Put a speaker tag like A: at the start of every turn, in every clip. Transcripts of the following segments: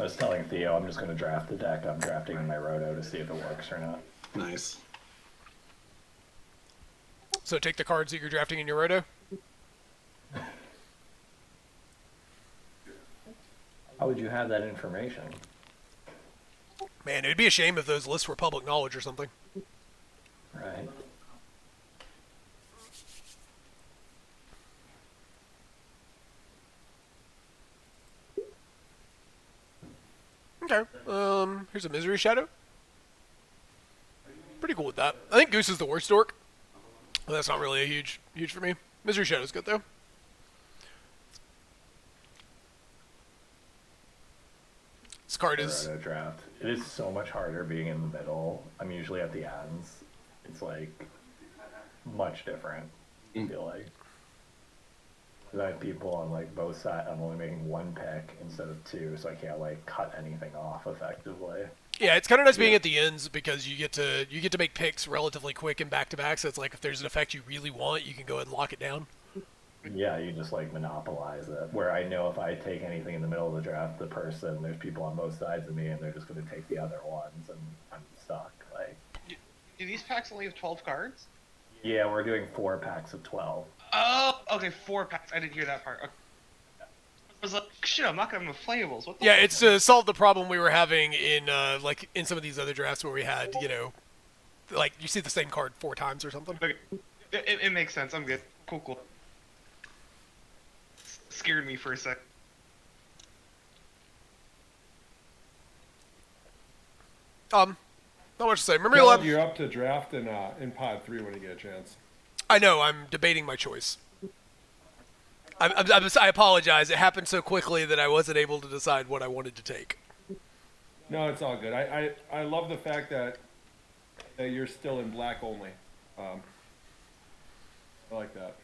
A: was telling Theo I'm just going to draft the deck I'm drafting in my roto to see if it works or not.
B: Nice.
C: So take the cards that you're drafting in your roto?
A: How would you have that information?
C: Man, it'd be a shame if those lists were public knowledge or something.
A: Right.
C: Okay. Here's a Misery Shadow. Pretty cool with that. I think Goose is the worst dork. Well, that's not really a huge for me. Misery Shadow's good though. This card is
A: Roto draft. It is so much harder being in the middle. I'm usually at the ends. It's like much different. I feel like. 'Cause I have people on like both sides. I'm only making one pick instead of two, so I can't like cut anything off effectively.
C: yeah, it's kind of nice being at the ends because you get to make picks relatively quick and back to back. So it's like if there's an effect you really want, you can go ahead and lock it down.
A: Yeah, you just like monopolize it. Where I know if I take anything in the middle of the draft, there's people on both sides of me, and they're just going to take the other ones, and I'm stuck. Like,
D: Do these packs only have 12 cards?
A: yeah, we're doing 4 packs of 12.
D: Oh, okay, 4 packs. I didn't hear that part. Okay. I was like, shit, I'm not gonna have flammables. What the
C: Yeah,
D: fuck?
C: it's to solve the problem we were having in like in some of these other drafts where we had like you see the same card 4 times or something.
D: Okay. It makes sense. I'm good. Cool. Scared me for a sec.
C: Not much to say. Remember
E: Tell
C: 11?
E: you're up to draft in pod 3 when you get a chance.
C: I know. I'm debating my choice. I apologize. It happened so quickly that I wasn't able to decide what I wanted to take.
E: No, it's all good. I love the fact that you're still in black only. I like that.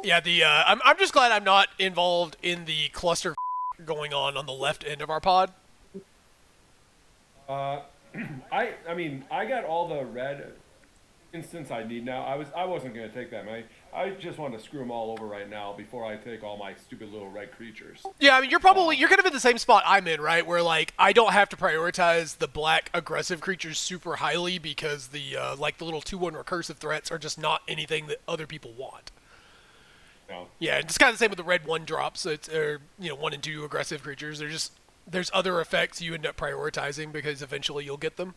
C: Yeah, I'm just glad I'm not involved in the cluster going on the left end of our pod.
E: I mean, I got all the red instance I need now. I wasn't gonna take that many. I just want to screw them all over right now before I take all my stupid little red creatures.
C: Yeah, I mean, you're kind of in the same spot I'm in, right? Where like I don't have to prioritize the black aggressive creatures super highly because the like the little 2/1 recursive threats are just not anything that other people want.
E: No.
C: Yeah, it's kind of the same with the red 1 drops. It's 1 and 2 aggressive creatures. There's other effects you end up prioritizing because eventually you'll get them.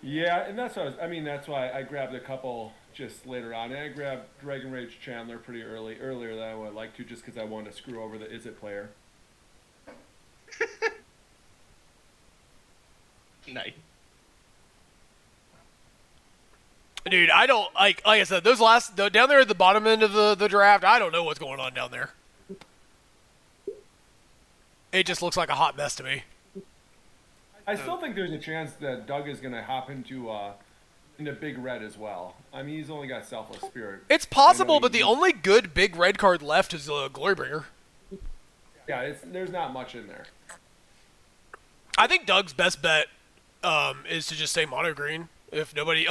E: Yeah, and that's that's why I grabbed a couple just later on. And I grabbed Dragon Rage Chandler pretty earlier than I would like to, just because I wanted to screw over the Is It player.
D: Nice.
C: Dude, I don't like I said, those down there at the bottom end of the draft, I don't know what's going on down there. It just looks like a hot mess to me.
E: I still think there's a chance that Doug is going to hop into Big Red as well. I mean, he's only got Selfless Spirit.
C: It's possible, but the only good big red card left is Glorybringer.
E: Yeah, there's not much in there.
C: I think Doug's best bet is to just stay mono green. If nobody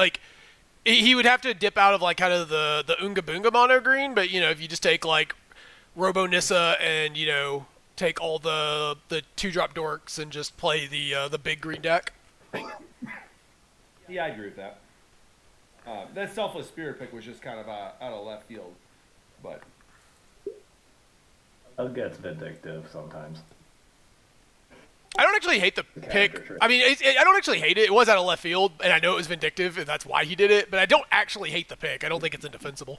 C: he would have to dip out of like kind of the Unga Boonga mono green, but if you just take like Robo Nissa and take all the 2-drop dorks and just play the big green deck.
E: Yeah, I agree with that. That Selfless Spirit pick was just kind of out of left field, but
A: It gets vindictive sometimes.
C: I don't actually hate the pick. I mean, I don't actually hate it. It was out of left field, and I know it was vindictive, and that's why he did it. But I don't actually hate the pick. I don't think it's indefensible.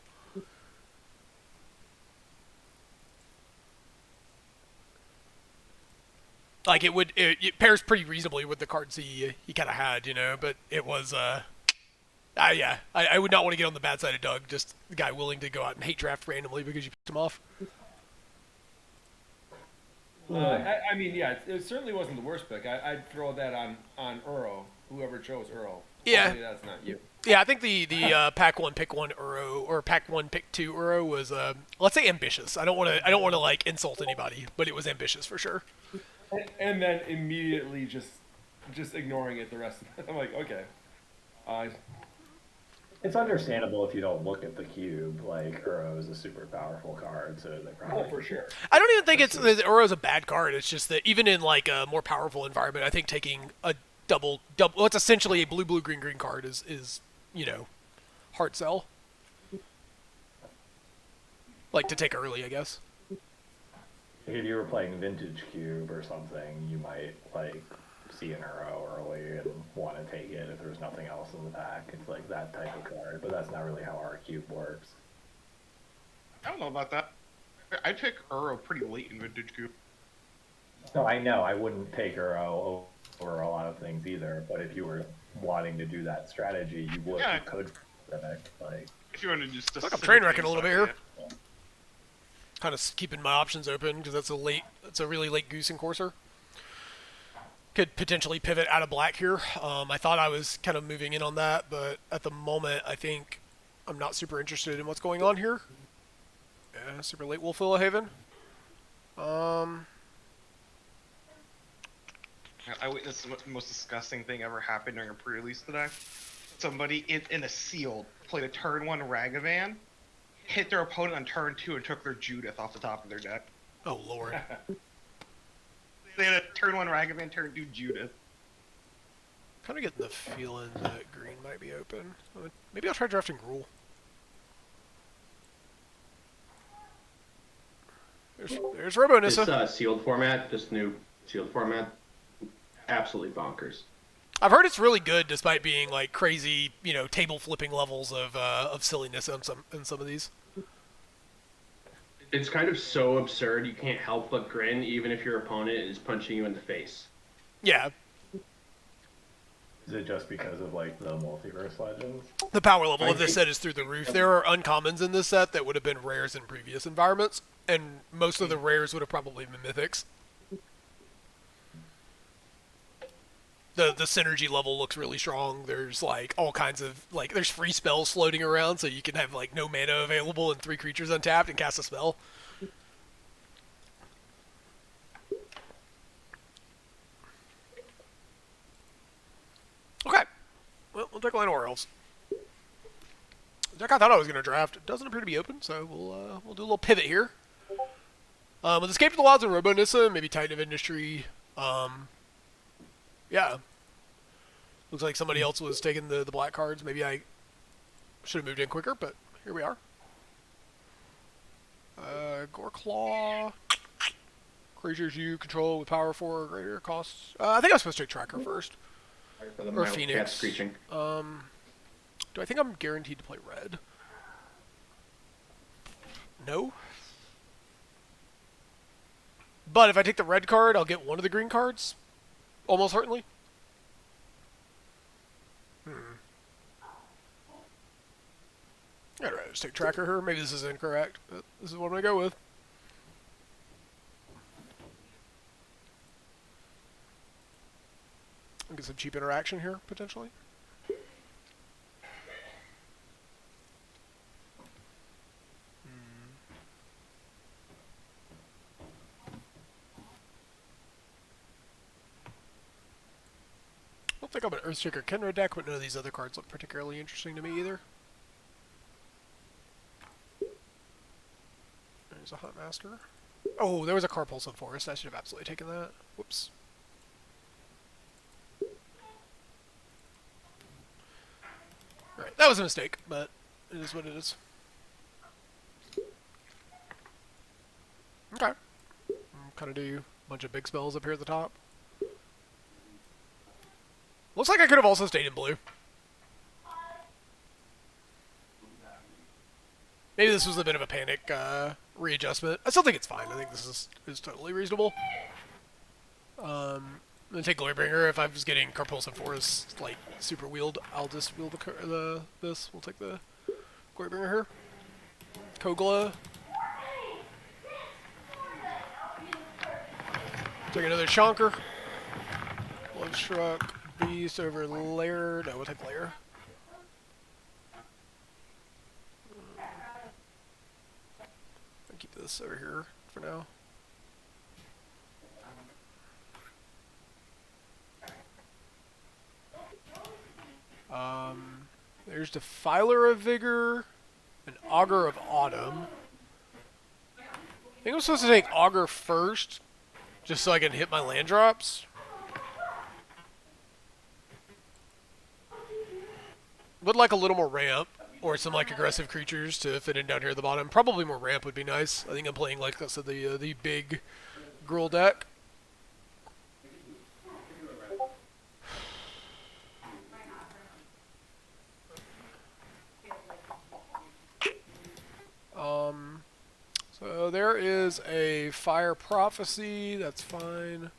C: Like it pairs pretty reasonably with the cards he kind of had, But it was, yeah, I would not want to get on the bad side of Doug. Just the guy willing to go out and hate draft randomly because you pissed him off.
E: I mean, yeah, it certainly wasn't the worst pick. I'd throw that on Uro, whoever chose Uro.
C: Yeah.
E: Hopefully that's not you.
C: Yeah, I think the pack 1 pick 1 Uro or pack 1 pick 2 Uro was let's say ambitious. I don't want to like insult anybody, but it was ambitious for sure.
E: And then immediately just ignoring it the rest of it. I'm like, okay.
A: It's understandable if you don't look at the cube. Like Uro is a super powerful card, so they probably.
E: Oh, for sure.
C: I don't even think it's that Uro's a bad card. It's just that even in like a more powerful environment, I think taking a double what's essentially a blue green card is hard sell. Like to take early, I guess.
A: If you were playing Vintage Cube or something, you might like see an Uro early and want to take it if there's nothing else in the pack. It's like that type of card, but that's not really how our cube works.
D: I don't know about that. I pick Uro pretty late in Vintage Cube.
A: No, I know I wouldn't take Uro over a lot of things either, but if you were wanting to do that strategy, you would.
D: Yeah.
A: You could. Like,
D: If you want to just
C: Like I'm train wrecking a little bit here. Kind of keeping my options open because that's a really late goose and courser. Could potentially pivot out of black here. I thought I was kind of moving in on that, but at the moment I think I'm not super interested in what's going on here. Yeah, super late Wolf Haven.
D: I witnessed the most disgusting thing ever happened during a pre-release today. Somebody in a sealed played a turn 1 Ragavan, hit their opponent on turn 2 and took their Judith off the top of their deck.
C: Oh lord.
D: They had a turn 1 Ragavan, turn 2 Judith.
C: Kind of getting the feeling that green might be open. Maybe I'll try drafting Gruul. There's Robo Nissa.
B: This sealed format, this new sealed format, absolutely bonkers.
C: I've heard it's really good, despite being like crazy, table flipping levels of silliness in some of these.
B: It's kind of so absurd you can't help but grin, even if your opponent is punching you in the face.
C: Yeah,
A: is it just because of like the multiverse legends?
C: the power level of this set is through the roof. There are uncommons in this set that would have been rares in previous environments, and most of the rares would have probably been mythics. The synergy level looks really strong. There's like all kinds of there's free spells floating around, so you can have like no mana available and 3 creatures untapped and cast a spell. Okay, well, we'll take Llanowar Elves. The deck I thought I was going to draft doesn't appear to be open, so we'll do a little pivot here. With Escape to the Wilds and Robo Nissa, maybe Titan of Industry. Yeah. Looks like somebody else was taking the black cards. Maybe I should have moved in quicker, but here we are. Goreclaw. Creatures you control with power 4 or greater costs. I think I was supposed to take Tracker first. Or Phoenix.
B: Cat's screeching.
C: Do I think I'm guaranteed to play red? No. But if I take the red card, I'll get one of the green cards. Almost certainly. I'd rather just take Tracker here. Maybe this is incorrect, but this is what I'm going to go with. I'll get some cheap interaction here, potentially. I don't think I'm an Earthshaker Kenra deck, but none of these other cards look particularly interesting to me either. There's a Hunt Master. Oh, there was a Carpulsive Forest. I should have absolutely taken that. Whoops. Right, that was a mistake, but it is what it is. Okay. Kind of do a bunch of big spells up here at the top. Looks like I could have also stayed in blue. Maybe this was a bit of a panic readjustment. I still think it's fine. I think this is totally reasonable. I'm gonna take Glorybringer. If I was getting Carpulsive Forest like super wheeled, I'll just wheel this. We'll take the Glorybringer here. Kogla. Take another Chonker. Love Struck. Beast over Lair. No, we'll take Lair. I'll keep this over here for now. There's Defiler of Vigor, an Augur of Autumn. I think I'm supposed to take Augur first, just so I can hit my land drops. Would like a little more ramp, or some like aggressive creatures to fit in down here at the bottom. Probably more ramp would be nice. I think I'm playing like I said the big Gruul deck. So there is a Fire Prophecy. That's fine.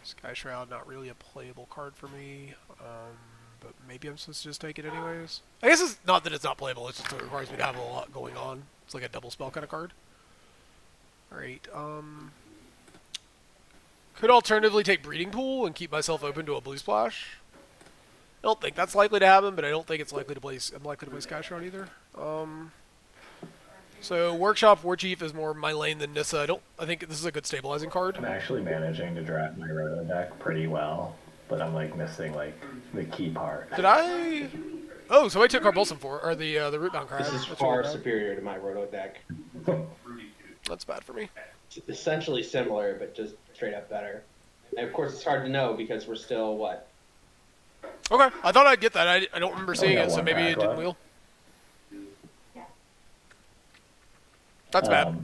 C: Sky Shroud, not really a playable card for me, but maybe I'm supposed to just take it anyways. I guess it's not that it's not playable, it's just it requires me to have a lot going on. It's like a double spell kind of card. Alright, could alternatively take Breeding Pool and keep myself open to a Blue Splash. I don't think that's likely to happen, but I don't think it's likely to play. I'm likely to play Sky Shroud either. So Workshop Warchief is more my lane than Nissa. I think this is a good stabilizing card.
A: I'm actually managing to draft my Roto deck pretty well, but I'm like missing like the key part.
C: Did I? Oh, so I took Carbulsum or the Rootbound Crab.
F: This is far superior to my Roto deck.
C: That's bad for me.
F: It's essentially similar, but just straight up better. And of course, it's hard to know because we're still, what?
C: Okay, I thought I'd get that. I don't remember seeing it, so maybe it didn't
A: left.
C: wheel. That's bad.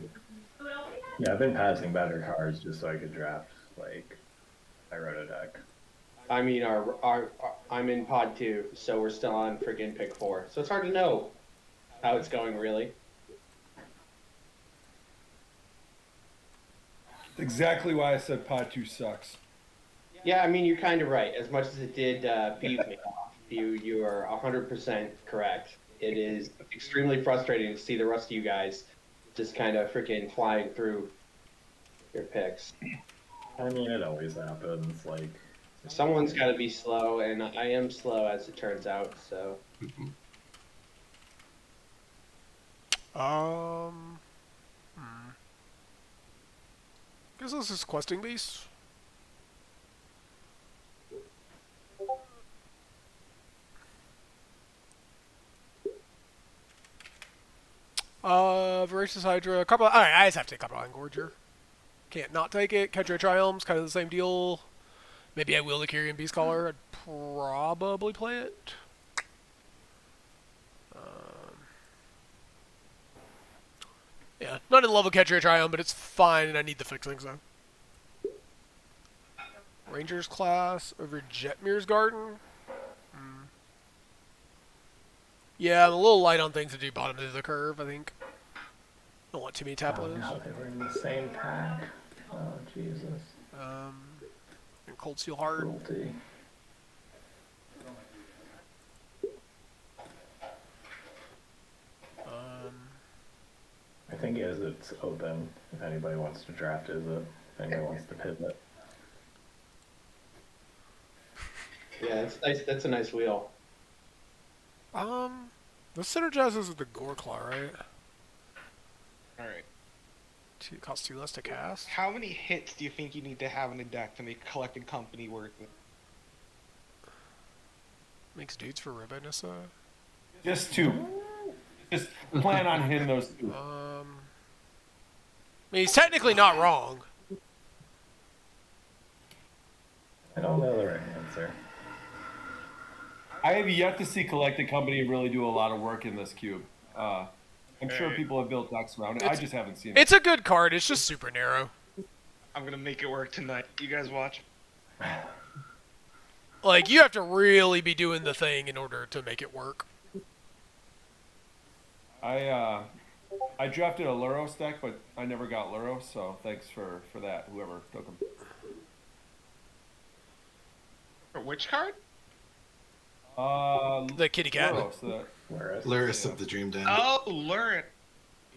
A: Yeah, I've been passing better cards just so I could draft like my Roto deck.
F: I mean, I'm in pod 2, so we're still on freaking pick 4. So it's hard to know how it's going, really.
E: Exactly why I said pod 2 sucks.
F: Yeah, I mean, you're kind of right. As much as it did peeve me off, you are 100% correct. It is extremely frustrating to see the rest of you guys just kind of freaking flying through your picks.
A: I mean, it always happens. Like,
F: Someone's got to be slow, and I am slow as it turns out. So
C: Guess this is questing beast. Voracious Hydra, couple. Alright, I just have to take Copperline Gorger. Can't not take it. Kedra Triumphs, kind of the same deal. Maybe I will the Kyrian Beast Caller. I'd probably play it. Yeah, not in love with Kedra Triumph, but it's fine, and I need the fixing, so. Rangers class over Jetmir's Garden. Yeah, I'm a little light on things to do bottom of the curve, I think. Don't want too many
A: oh,
C: tablets.
A: no, they were in the same pack. Oh, Jesus.
C: And Cold Steel Heart.
A: Cruelty. I think it's open if anybody wants to draft it. If anybody wants to pivot.
F: yeah, it's nice. That's a nice wheel.
C: This synergizes with the Goreclaw, right?
D: All right.
C: It costs 2 less to cast.
D: How many hits do you think you need to have in a deck to make Collected Company worth it?
C: Makes dudes for Ribonissa.
E: Just 2. Just plan on hitting those 2.
C: I mean, he's technically not wrong.
A: I don't know the right answer.
E: I have yet to see Collected Company really do a lot of work in this cube. I'm sure people have built decks around it. I just haven't seen it.
C: It's a good card. It's just super narrow.
D: I'm gonna make it work tonight. You guys watch.
C: Like, you have to really be doing the thing in order to make it work.
E: I drafted a Luros deck, but I never got Luros, so thanks for that, whoever took him.
D: For which card?
C: The kitty cat.
E: Luros,
G: Luris of the Dream Den.
D: Oh, Lurin.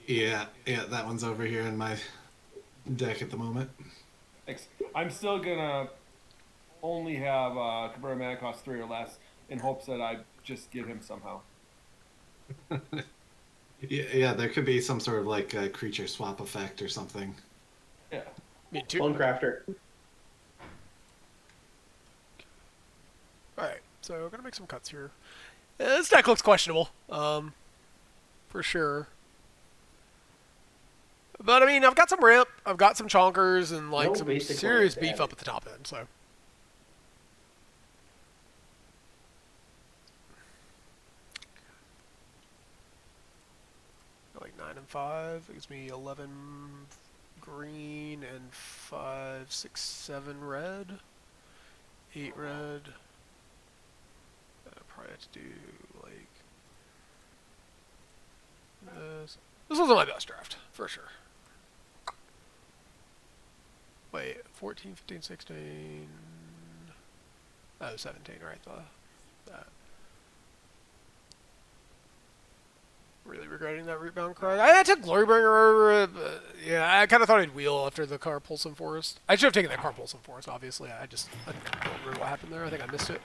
G: Yeah, that one's over here in my deck at the moment.
E: thanks. I'm still gonna only have Cabrera mana cost 3 or less in hopes that I just get him somehow.
G: Yeah, there could be some sort of like a creature swap effect or something.
E: Yeah.
C: I mean, two.
F: Bone Crafter.
C: Alright, so we're gonna make some cuts here. This deck looks questionable, for sure. But I mean, I've got some ramp, I've got some chonkers, and like
F: No
C: some
F: basic
C: serious
F: lands
C: beef
F: added.
C: up at the top end. So like 9 and 5 it gives me 11 green and 5, 6, 7 red, 8 red. I probably have to do like this. This wasn't my best draft, for sure. Wait, 14, 15, 16... Oh, 17, right, that. Really regretting that Rootbound cry. I took Glorybringer over it, but yeah, I kind of thought I'd wheel after the Carpulsum Forest. I should have taken that Carpulsum Forest, obviously. I don't remember what happened there. I think I missed it.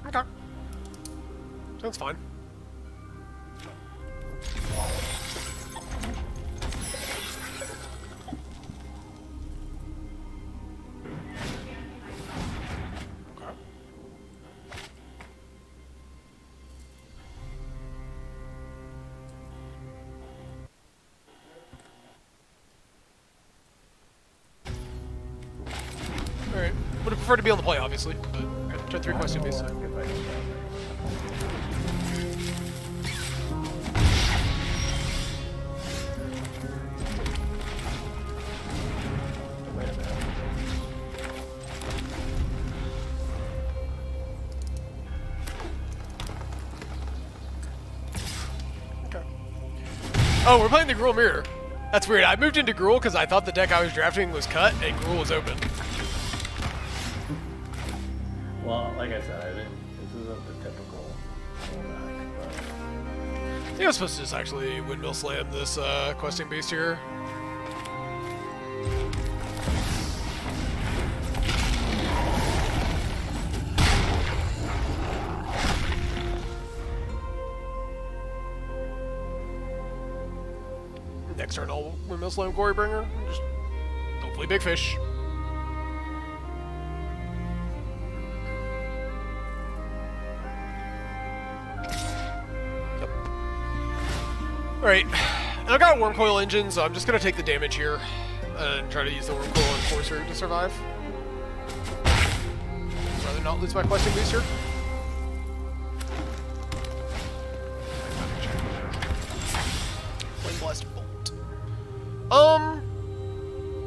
C: Okay. Sounds fine. Okay. Alright. Would have preferred to be on the play, obviously, but turn 3 question base.
A: If I can get Wait a minute.
C: Okay. Oh, we're playing the Gruul Mirror. That's weird. I moved into Gruul because I thought the deck I was drafting was cut and Gruul was open.
A: Well, like I said, this isn't the typical rollback, but
C: I think I was supposed to just actually windmill slam this questing beast here. Next turn I'll windmill slam Glorybringer. Just hopefully big fish. Yep. Alright. And I've got a Worm Coil engine, so I'm just gonna take the damage here and try to use the Worm Coil and Courser to survive. Rather not lose my questing beast here. Flame Blast Bolt.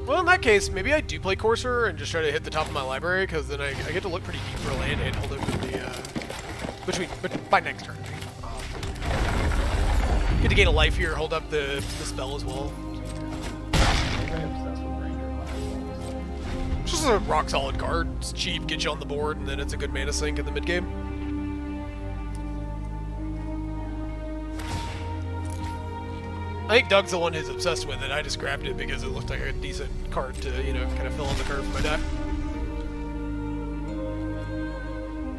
C: Well, in that case, maybe I do play Courser and just try to hit the top of my library, because then I get to look pretty deep for land and hold open the, by next turn. Get to gain a life here, hold up the spell as well.
A: I'm very obsessed with Ranger classes.
C: It's just a rock solid card. It's cheap, get you on the board, and then it's a good mana sink in the mid game. I think Doug's the one who's obsessed with it. I just grabbed it because it looked like a decent card to, you know, kind of fill in the curve for my deck.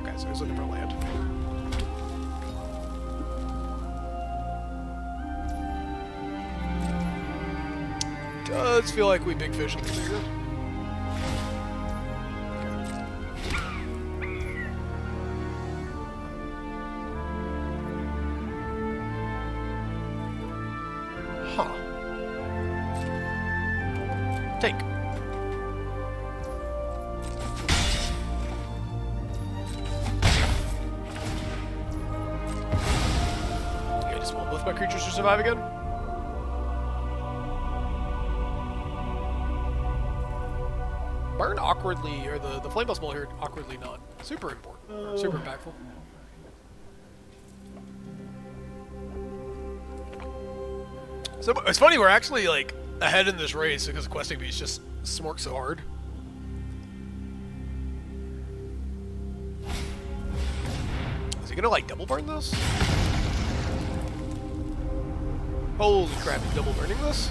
C: Okay, so he's looking for land. Does feel like we big fish in the figure. Huh. Take. Okay, just want both my creatures to survive again. Burn awkwardly, or the flame ball here awkwardly not super important, or super impactful. So it's funny, we're actually like ahead in this race because Questing Beast just smorks so hard. Is he gonna like double burn this? Holy crap, he's double burning this?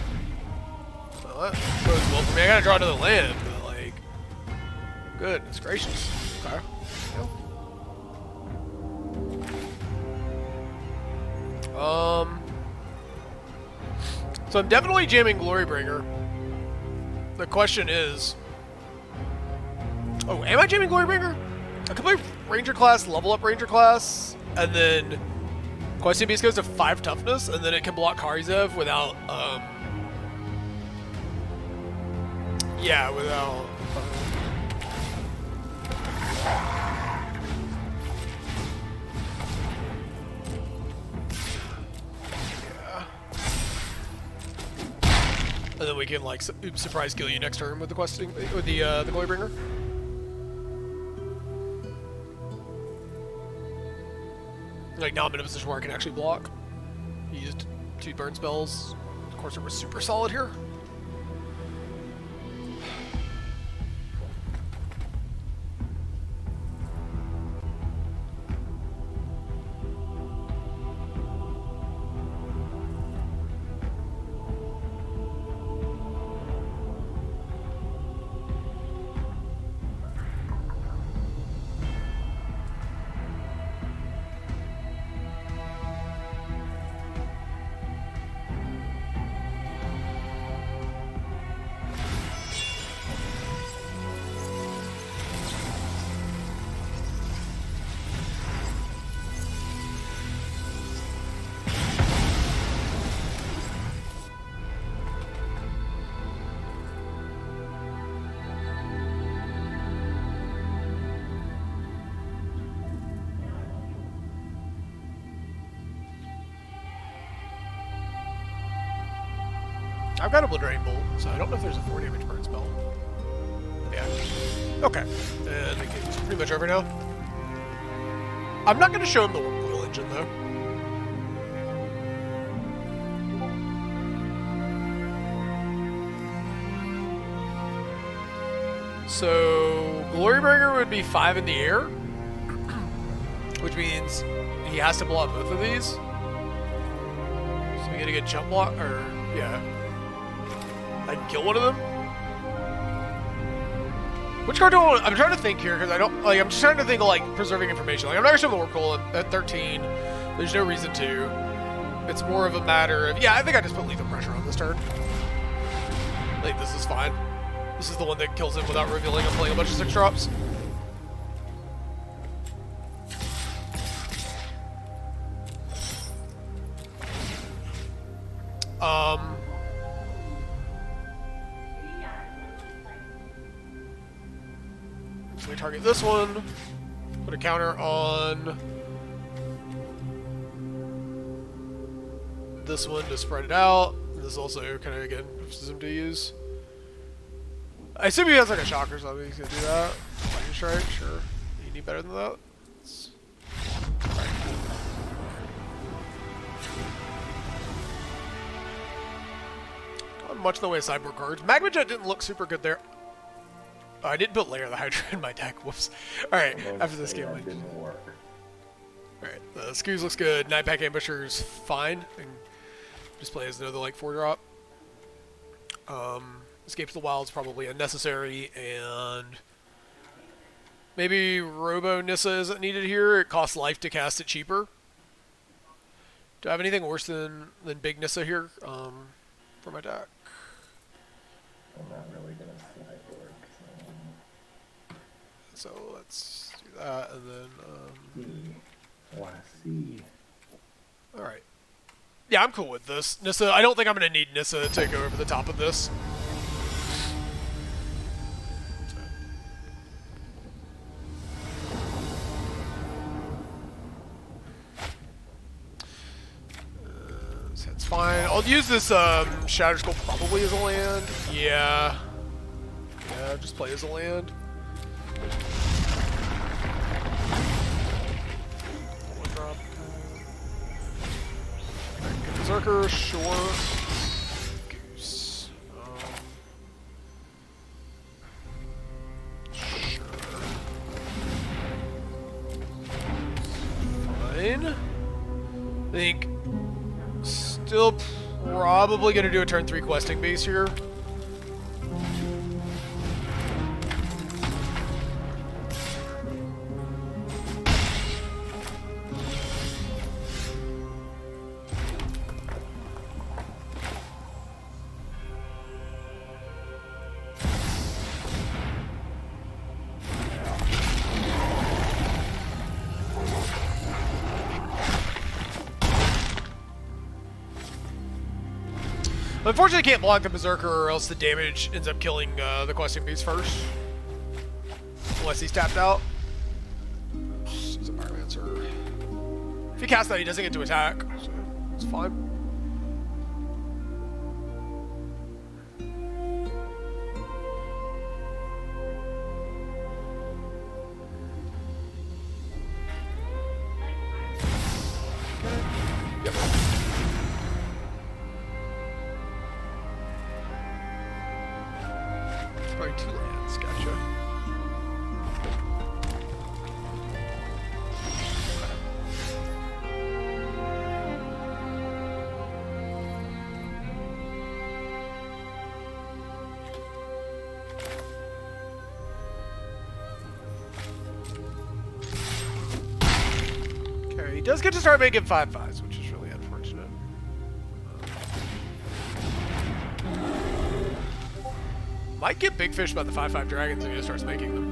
C: Well, that bodes well for me. I gotta draw another land, but like, goodness gracious. Okay. Yep. So I'm definitely jamming Glorybringer. The question is... Oh, am I jamming Glorybringer? I could play Ranger class, level up Ranger class, and then Questing Beast goes to 5 toughness, and then it can block Karizev without, yeah, without... yeah. And then we can, like, surprise kill you next turn with the Questing, with the Glorybringer. Like, now I'm in a position where I can actually block. He used 2 burn spells. Of course, it was super solid here. I've got a Obliterating Bolt, so I don't know if there's a 4 damage burn spell. Yeah. Okay. And the game's pretty much over now. I'm not going to show him the Whirlpool engine, though. So, Glorybringer would be 5 in the air, which means he has to block both of these. So we get a good jump block, or, yeah. I can kill one of them. Which card do I want? I'm trying to think here because I don't like. I'm just trying to think of like preserving information. Like I'm not gonna show the Warcool at 13. There's no reason to. It's more of a matter of I think I just put lethal pressure on this turn. Like this is fine. This is the one that kills him without revealing I'm playing a bunch of 6 drops. So we target this one, put a counter on this one to spread it out. This also kind of again forces him to use. I assume he has like a shock or something. He's gonna do that. Lightning strike, sure. You need better than that. Not much in the way of sideboard cards. Magma Jet didn't look super good there. Oh, I didn't put Lair of the Hydra in my deck. Whoops. Alright, after this game.
A: That didn't work.
C: Alright, the Scoos looks good. Nightpack Ambusher's fine. And just play as another like 4-drop. Escape to the Wild's probably unnecessary, and maybe Robo Nissa isn't needed here. It costs life to cast it cheaper. Do I have anything worse than Big Nissa here for my deck?
A: I'm not really gonna sideboard.
C: So let's do that, and then
A: Wanna see?
C: all right. Yeah, I'm cool with this. Nissa, I don't think I'm gonna need Nissa to go over the top of this. That's fine. I'll use this Shatter Skull probably as a land. Yeah. Yeah, just play as a land. One drop. Berserker, sure. Goose. Sure. Fine. I think still probably going to do a turn 3 questing base here. Unfortunately, can't block the Berserker, or else the damage ends up killing the questing beast first. Unless he's tapped out. He's a Pyromancer. If he casts that, he doesn't get to attack, so it's fine. Yep. It's probably 2 lands, gotcha. Okay, he does get to start making 5/5s, which is really unfortunate. Might get big fish about the 5/5 dragons if he just starts making them.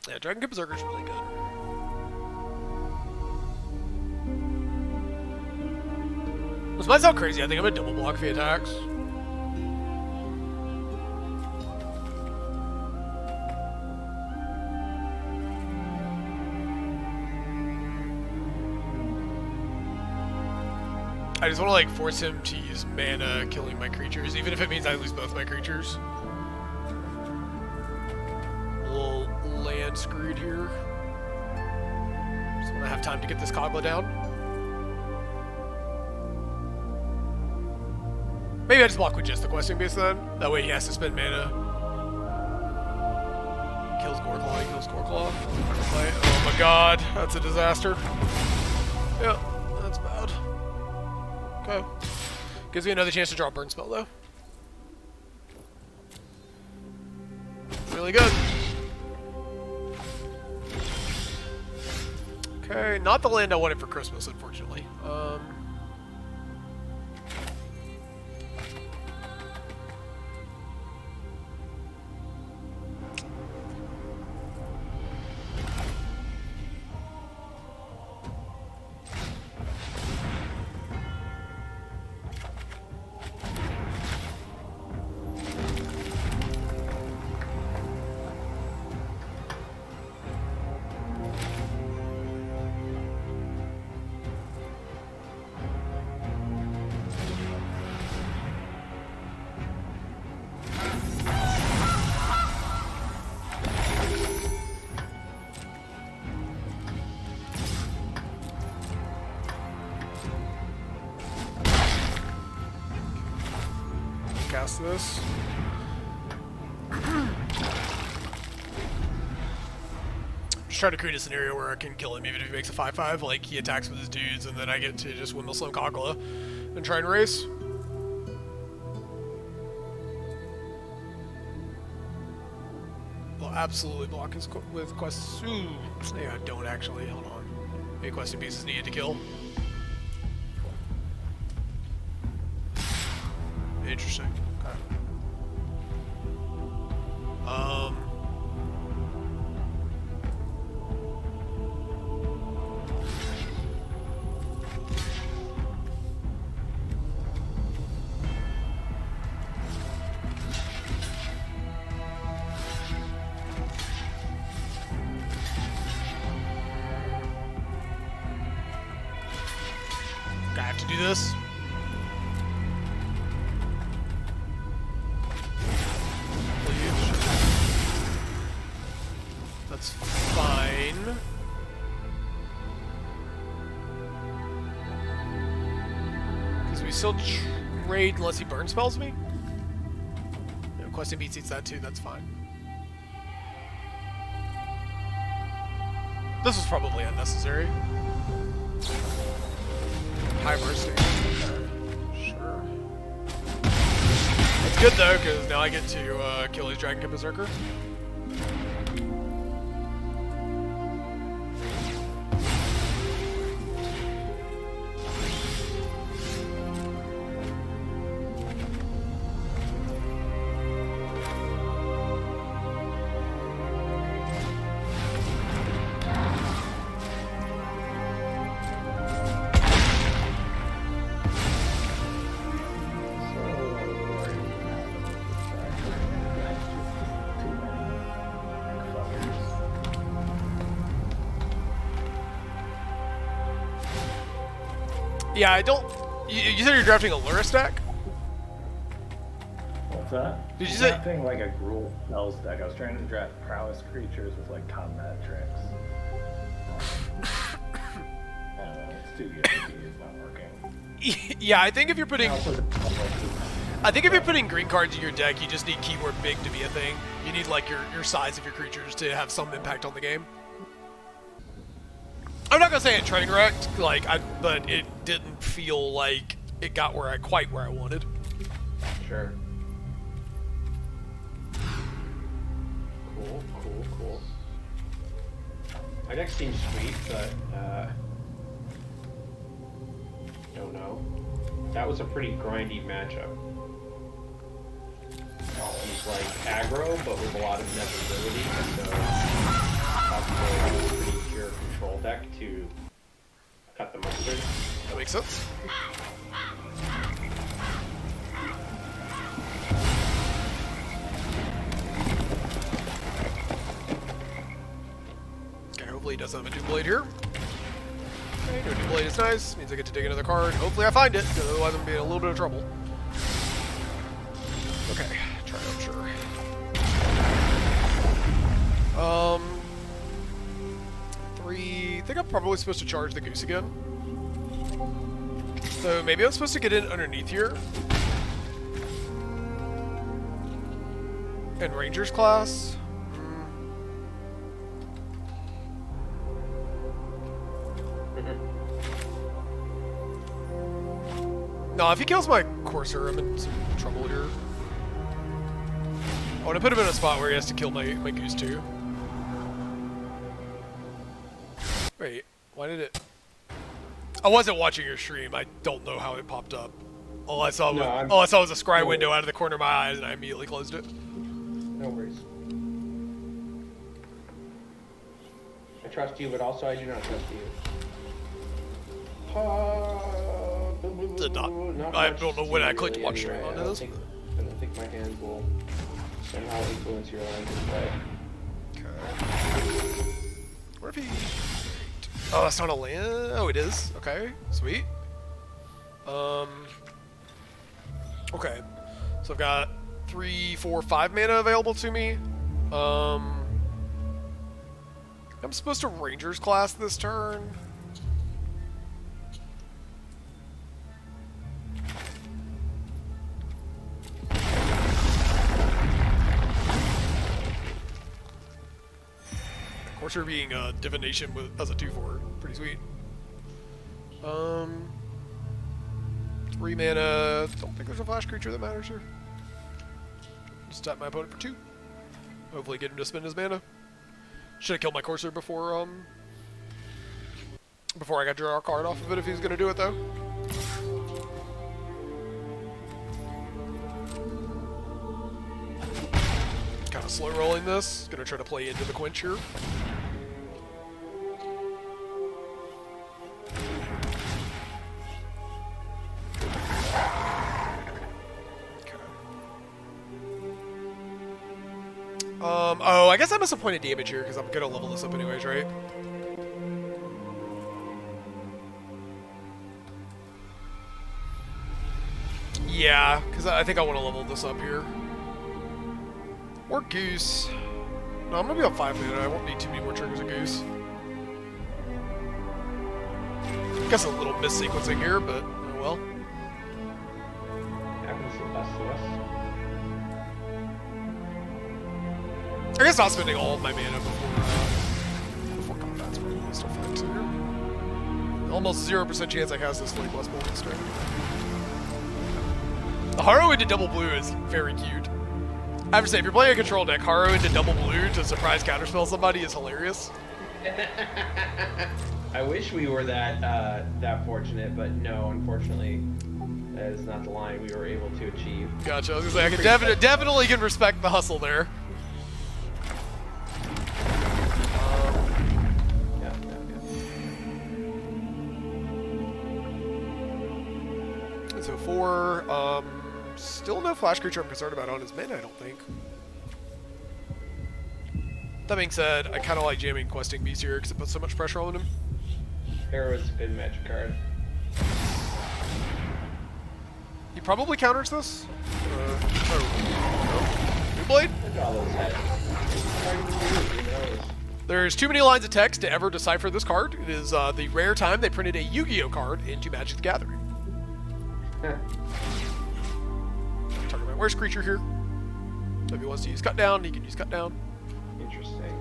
C: Yeah, Dragon Kid Berserker's really good. This might sound crazy, I think I'm gonna double block if he attacks. I just want to like force him to use mana killing my creatures, even if it means I lose both my creatures. A little land screwed here. Just want to have time to get this Kogla down. Maybe I just block with just the questing beast then. That way he has to spend mana. Kills Goreclaw, he kills Goreclaw. Oh my god, that's a disaster. Yeah, that's bad. Okay. Gives me another chance to draw a burn spell though. Really good. Okay, not the land I wanted for Christmas, unfortunately. Cast this. Just trying to create a scenario where I can kill him even if he makes a 5/5, like he attacks with his dudes and then I get to just Windmill Slam Kogla and try and race. Well, absolutely block his with quests. Ooh, yeah, I don't actually. Hold on. Maybe questing pieces needed to kill. Interesting. Okay. I have to do this. That's fine. Because we still trade unless he burn spells me? No, questing beats eats that too, that's fine. This was probably unnecessary. High bursting. Sure. It's good though, because now I get to kill his Dragon Kid Berserker. Yeah, I don't. You said you're drafting a Lura stack?
A: What's that?
C: Did you
A: I'm
C: say-
A: drafting like a Gruul spells deck? I was trying to draft prowess creatures with like combat tricks. I don't know, it's too good. It's not working.
C: Yeah, I think if you're putting.
A: Also,
C: I think if you're putting green cards in your deck, you just need keyword big to be a thing. You need like your size of your creatures to have some impact on the game. I'm not gonna say it train wrecked, but it didn't feel like it got quite where I wanted.
F: Sure. Cool. My deck seems sweet, but don't know. That was a pretty grindy matchup. He's like aggro, but with a lot of inevitability, so possibly a pretty pure control deck to cut the mustard.
C: That makes sense. Okay, hopefully he doesn't have a Doom Blade here. Okay, no Doom Blade is nice. Means I get to dig another card. Hopefully I find it, because otherwise I'm going to be in a little bit of trouble. Okay, try it, I'm sure. I think I'm probably supposed to charge the goose again. So maybe I'm supposed to get in underneath here. And Rangers class. No, if he kills my Courser, I'm in some trouble here. I want to put him in a spot where he has to kill my goose too. Wait, why did it... I wasn't watching your stream. I don't know how it popped up. All I saw was a scry window out of the corner of my eyes, and I immediately closed it.
F: No worries. I trust you, but also I do not trust you.
C: Did not. I don't know when I clicked watch stream on this.
F: I don't think my hand will somehow influence your line of play.
C: Okay. What if he... Oh, that's not a land? Oh, it is. Okay, sweet. Okay. So I've got 3, 4, 5 mana available to me. I'm supposed to Rangers class this turn. Courser being a divination as a 2/4, pretty sweet. 3 mana. Don't think there's a flash creature that matters here. Just tap my opponent for 2. Hopefully get him to spend his mana. Should have killed my Courser before I got to draw a card off of it if he's gonna do it though. Kind of slow rolling this. Gonna try to play into the quench here. Oh, I guess I must have pointed damage here because I'm gonna level this up anyways, right? Yeah, because I think I want to level this up here. Or Goose. No, I'm gonna be on 5 mana. I won't need too many more triggers of Goose. Guess a little mis-sequencing here, but oh well.
F: Happens to the best of us.
C: I guess not spending all of my mana before combat's probably still fine too. Almost 0% chance I cast this Flame Blast Bolting String. The Harrow into double blue is very cute. I have to say, if you're playing a control deck, Harrow into double blue to surprise counterspell somebody is hilarious.
F: I wish we were that fortunate, but no, unfortunately, that is not the line we were able to achieve.
C: Gotcha. I was gonna say, I can definitely can respect the hustle there.
F: Yeah.
C: And so 4, still no flash creature I'm concerned about on his mana, I don't think. That being said, I kind of like jamming Questing Beast here because it puts so much pressure on him.
F: Arrow is a good magic card.
C: He probably counters this. New blade.
F: Look at all those heads. Who knows?
C: There's too many lines of text to ever decipher this card. It is the rare time they printed a Yu-Gi-Oh card into Magic the Gathering. Talking about where's creature here. So if he wants to use cut down, he can use cut down.
F: Interesting.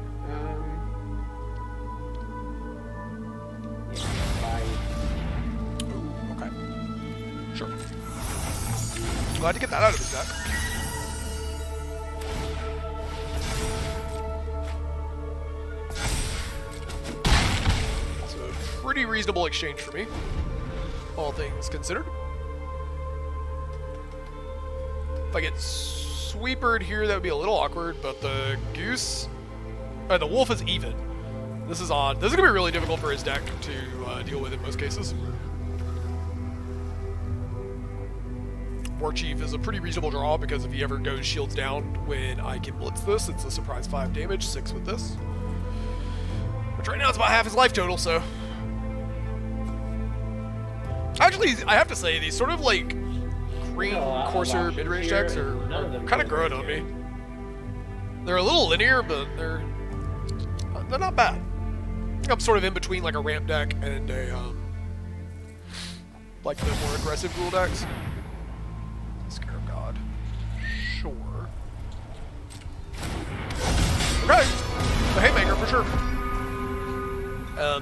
C: Ooh, okay. Sure. Glad to get that out of his deck. It's a pretty reasonable exchange for me, all things considered. If I get sweepered here, that would be a little awkward, but the goose... the wolf is even. This is odd. This is going to be really difficult for his deck to deal with in most cases. War Chief is a pretty reasonable draw because if he ever goes shields down when I can blitz this, it's a surprise 5 damage, 6 with this. Which right now it's about half his life total, so... Actually, I have to say, these sort of like green Courser mid-range decks are kind of growing on me. They're a little linear, but they're not bad. I think I'm sort of in between like a ramp deck and a like the more aggressive rule decks. Scarab God. Sure. Okay. The Haymaker for sure.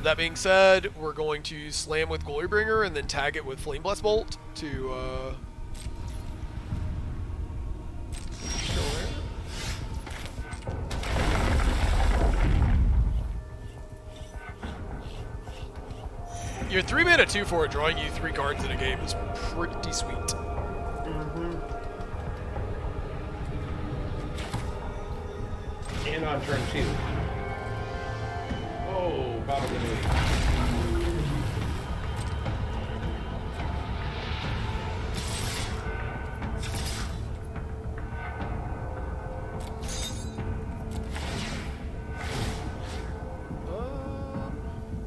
C: That being said, we're going to slam with Glorybringer and then tag it with Flame Blast Bolt to kill there. Your 3-mana 2/4 drawing you 3 cards in a game is pretty sweet.
F: And on turn 2. Oh, Baba Ganoush.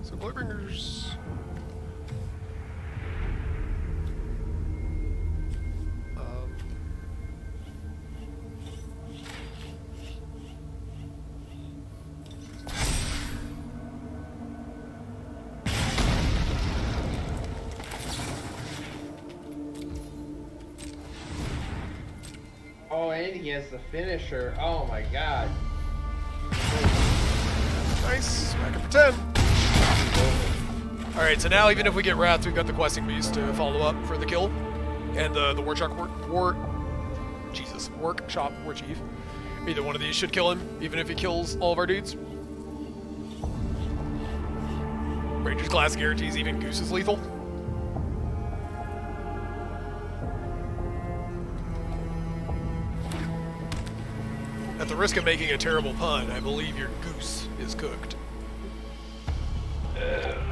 C: So Glowbringers.
F: Oh, and he has the finisher. Oh my god.
C: Nice. Back up for 10. Alright, so now even if we get Wrath, we've got the Questing Beast to follow up for the kill. And the Workshop War Chief. Either one of these should kill him, even if he kills all of our dudes. Ranger's Class guarantees even Goose is lethal. At the risk of making a terrible pun, I believe your goose is cooked.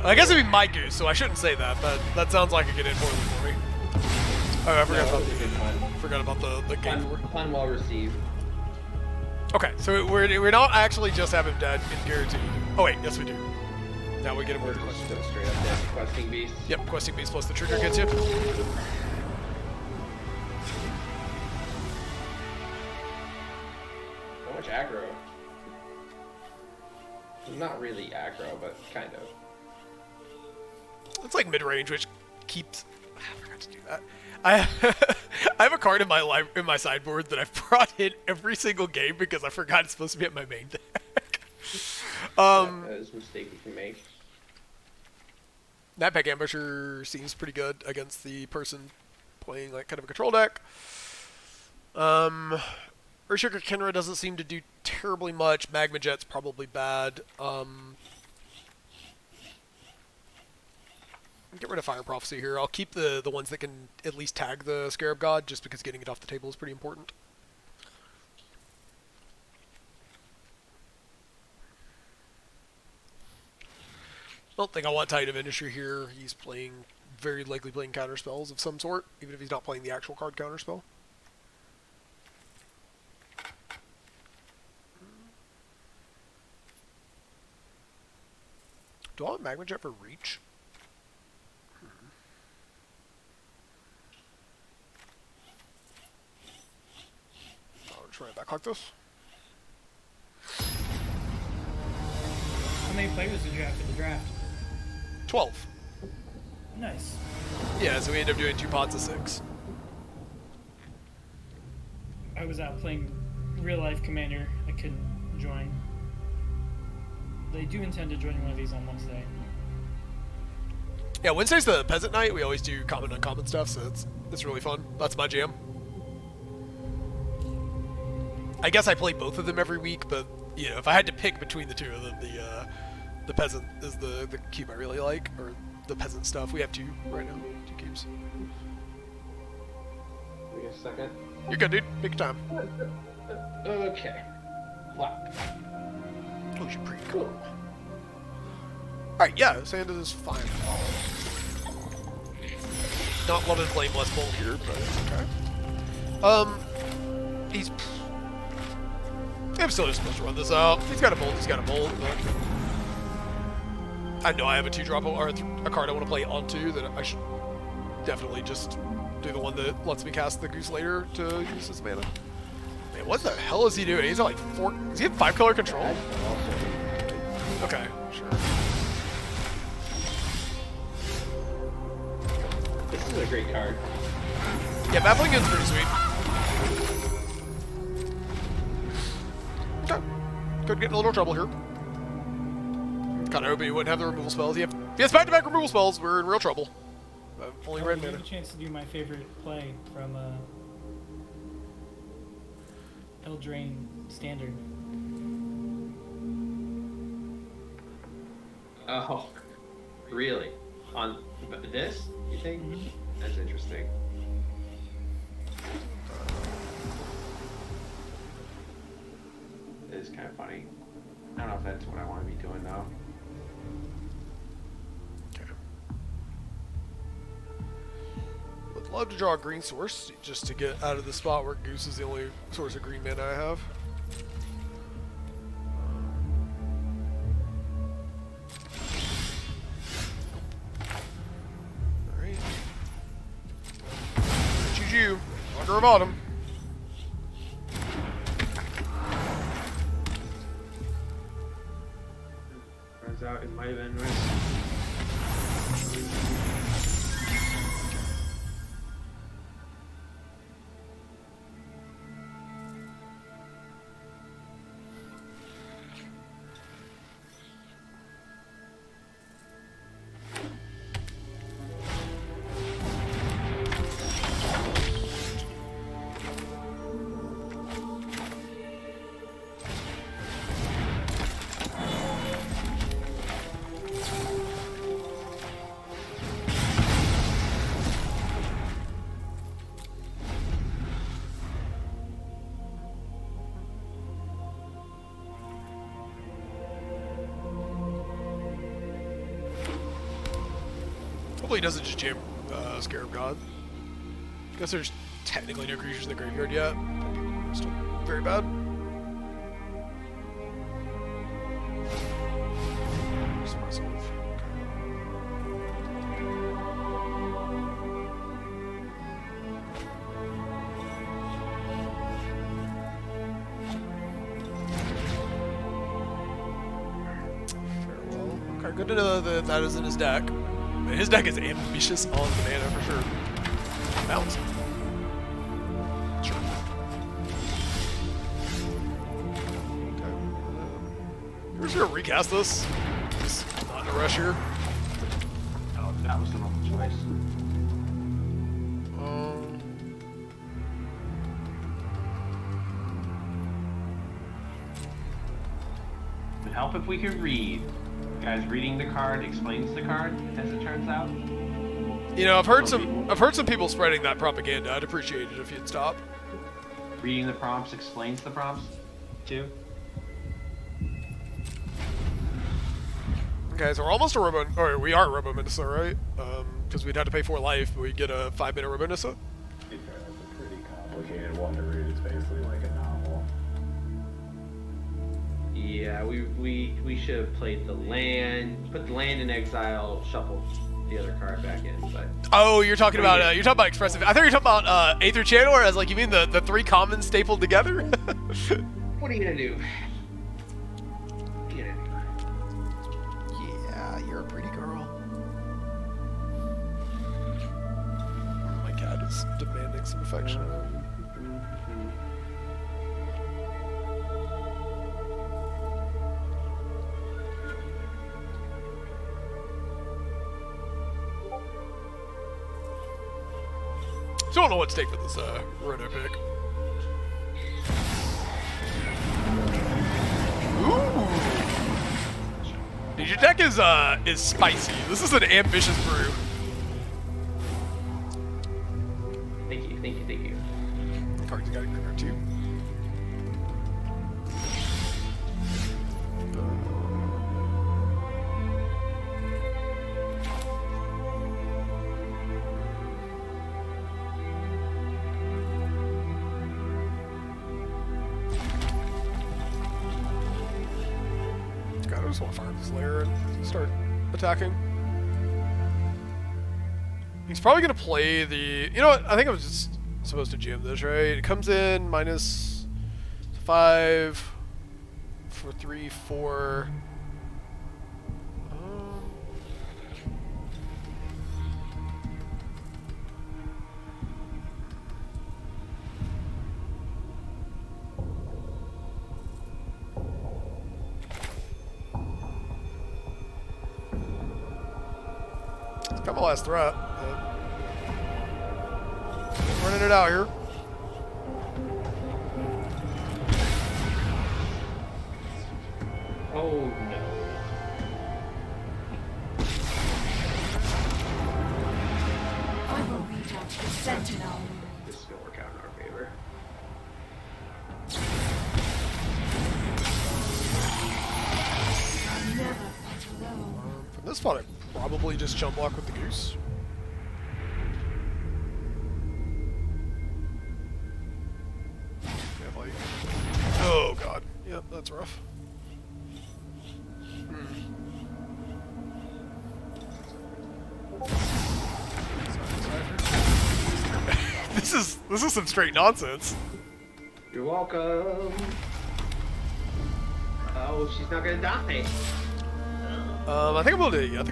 C: I guess it'd be my goose, so I shouldn't say that, but that sounds like it could end poorly for me. Oh, I forgot about the game for.
F: Pun well received.
C: Okay, so we're not actually just have him dead in guaranteed. Oh wait, yes we do. Now we get him with the question.
F: Just straight up dead. Questing Beast.
C: Yep, Questing Beast plus the trigger gets you.
F: So much aggro. Not really aggro, but kind of.
C: It's like mid-range, which keeps... I forgot to do that. I have a card in my sideboard that I've brought in every single game because I forgot it's supposed to be at my main deck.
F: That is a mistake you can make.
C: That Pack Ambusher seems pretty good against the person playing like kind of a control deck. Earthshaker Kenra doesn't seem to do terribly much. Magma Jet's probably bad. Get rid of Fire Prophecy here. I'll keep the ones that can at least tag the Scarab God, just because getting it off the table is pretty important. Don't think I want Titan of Industry here. He's very likely playing counter spells of some sort, even if he's not playing the actual card counter spell. Do I want Magma Jet for reach? back like this.
H: How many players did you have for the draft?
C: 12.
H: Nice.
C: Yeah, so we ended up doing 2 pods of 6.
H: I was out playing real life Commander. I couldn't join. They do intend to join one of these on Wednesday.
C: Yeah, Wednesday's the peasant night. We always do common uncommon stuff, so it's really fun. That's my jam. I guess I play both of them every week, but you know, if I had to pick between the two of them, the peasant is the cube I really like, or the peasant stuff. We have 2 right now, 2 cubes.
F: Wait a second.
C: You're good, dude. Take your time.
F: Okay. Wow.
C: Oh, you're pretty cool. Alright, yeah, Sand is fine. Not loving playing Blessed Bolt here, but it's okay. He's... I'm still just supposed to run this out. He's got a bolt, but... I know I have a 2-drop or a card I want to play onto that I should definitely just do the one that lets me cast the Goose later to use his mana. Man, what the hell is he doing? He's at like 4... Does he have 5-color control? Okay, sure.
F: This is a great card.
C: Yeah, Baffling Gun's pretty sweet. Okay. Could get in a little trouble here. Kinda hoping he wouldn't have the removal spells. If he has back-to-back removal spells, we're in real trouble. Only red
H: I
C: mana.
H: had a chance to do my favorite play from Eldraine Standard.
B: Oh, really? On this, you think?
H: Mhm.
B: That's interesting. It is kind of funny. I don't know if that's what I want to be doing though.
C: Okay. Would love to draw a green source just to get out of the spot where Goose is the only source of green mana I have. Alright. GG. Under a bottom.
B: Turns out it might have been
C: Hopefully he doesn't just jam Scarab God. Guess there's technically no creatures in the graveyard yet. Still very bad. Just myself. Farewell. Okay, good to know that that is in his deck. His deck is ambitious on the mana for sure. Bounce. Sure. Okay. We're just gonna recast this. Just not in a rush here.
B: Oh, that was the wrong choice. It'd help if we could read. Guys, reading the card explains the card, as it turns out.
C: You know, I've heard some people spreading that propaganda. I'd appreciate it if you'd stop.
B: Reading the prompts explains the prompts, too.
C: Okay, so we're almost a Robo, or we are Robo Menisa, right? Because we'd have to pay 4 life, but we get a 5-minute Robo Menisa.
A: To be fair, that's a pretty complicated one to read. It's basically like a novel.
B: Yeah, we should have played the land, put the land in exile, shuffle
F: the other card back in. But
C: Oh, you're talking about expressive. I thought you were talking about Aether Channeler as like you mean the three commons stapled together.
F: what are you gonna do? What are you gonna do?
C: Yeah, you're a pretty girl. My cat is demanding some affection. Still don't know what to take for this roto pick. Ooh. Dude, your deck is spicy. This is an ambitious brew.
F: Thank you.
C: Cards got a grimmer too. God, I just want to fire this layer and start attacking. He's probably going to play the... You know what? I think I was just supposed to jam this, right? It comes in -5 for 3, 4... Got my last threat. Running it out here.
F: Oh no.
I: I will reach out to the Sentinel.
F: This is gonna work out in our favor.
I: Never fight alone.
C: From this spot, I probably just jump block with the goose. Yeah, like, oh god, yep, that's rough. This is some straight nonsense.
F: You're welcome. Oh, she's not gonna die.
C: I think I'm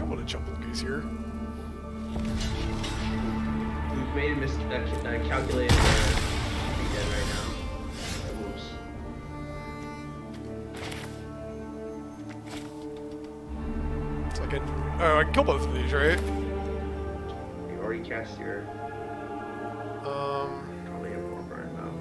C: gonna jump with the goose here.
F: We've made a calculated error. Be dead right now. Whoops.
C: So I can kill both of these, right?
F: You already cast your. Probably have more burn though.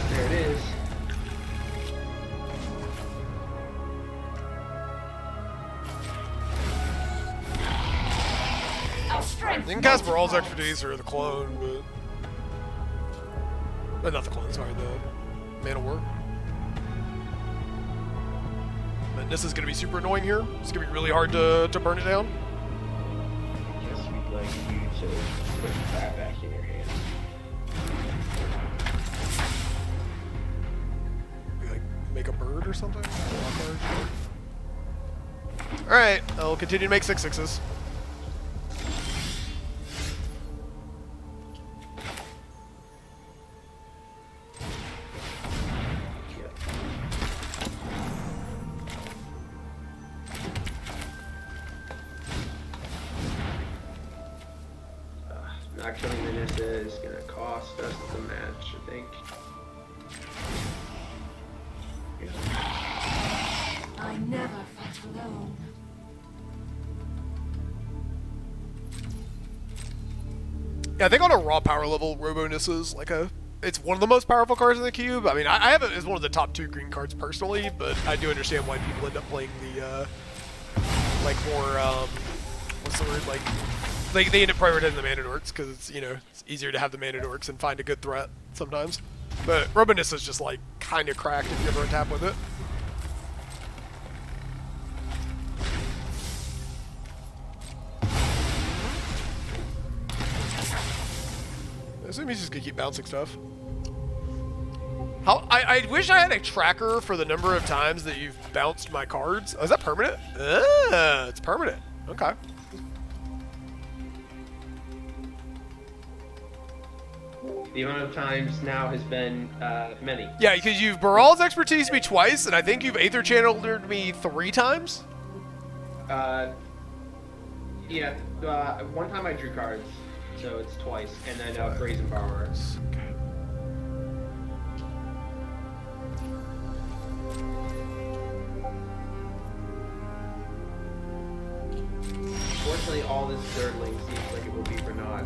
F: There it is.
I: Our strength.
C: You can cast Baral's expertise or the clone, but not the clone. Sorry, the Man of War. And this is gonna be super annoying here. It's gonna be really hard to burn it down.
F: Guess we'd like you to put that back in your hand.
C: Maybe, like make a bird or something. All right, I'll continue to make 6/6s.
F: Not killing Vanessa is gonna cost us the match, I think.
I: I never fight alone.
C: Yeah, I think on a raw power level, Robo-ness is like it's one of the most powerful cards in the cube. I mean, I have it as one of the top 2 green cards personally, but I do understand why people end up playing the like more what's the word, like they end up prioritizing the mana dorks because it's, you know, it's easier to have the mana dorks and find a good threat sometimes. But Robo-ness is just like kind of cracked if you ever tap with it. assume he's just gonna keep bouncing stuff. I wish I had a tracker for the number of times that you've bounced my cards. Oh, is that permanent? Ah, it's permanent. Okay.
F: The amount of times now has been many.
C: Yeah, because you've Baral's expertise me twice, and I think you've Aether Channeled me 3 times.
F: Yeah, one time I drew cards, so it's twice, and then Brazen Power. Fortunately, all this Zergling seems like it will be for naught.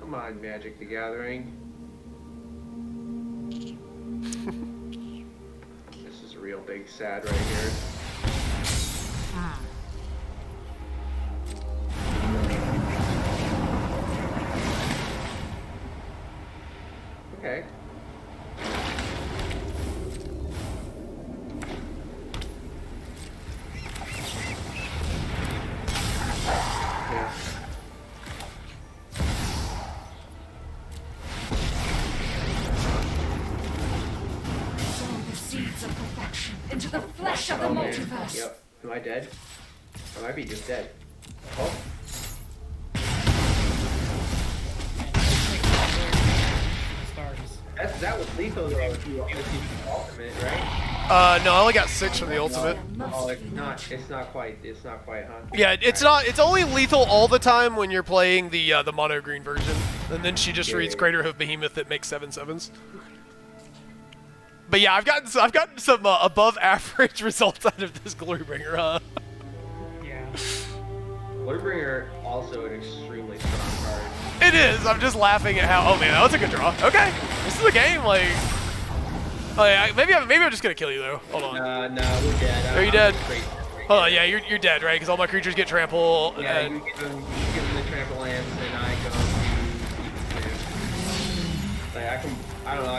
F: Come on, Magic the Gathering. This is a real big sad right here. Okay. Yeah.
I: Sow the seeds of perfection into the flesh of the
F: Oh, man.
I: multiverse.
F: Yep. Am I dead? I might be just dead. Oh.
H: Stars.
F: That was lethal though if you obviously the ultimate, right?
C: No, I only got 6 from the ultimate.
F: Oh, it's not quite, huh?
C: Yeah, it's not. It's only lethal all the time when you're playing the mono green version, and then she just reads Crater Hoof Behemoth that makes 7/7s. But yeah, I've gotten some above average results out of this Glorybringer, huh?
H: Yeah.
F: Glorybringer also an extremely strong card.
C: It is. I'm just laughing at how. Oh man, that was a good draw. Okay, this is a game. Like, oh yeah, maybe I'm just gonna kill you though. Hold on.
F: No, we're dead.
C: Are you dead?
F: Great.
C: Hold on. Yeah, you're dead, right? Because all my creatures get trample.
F: Yeah,
C: And...
F: you give them the trample lance, and I go to Deep. Like I don't know.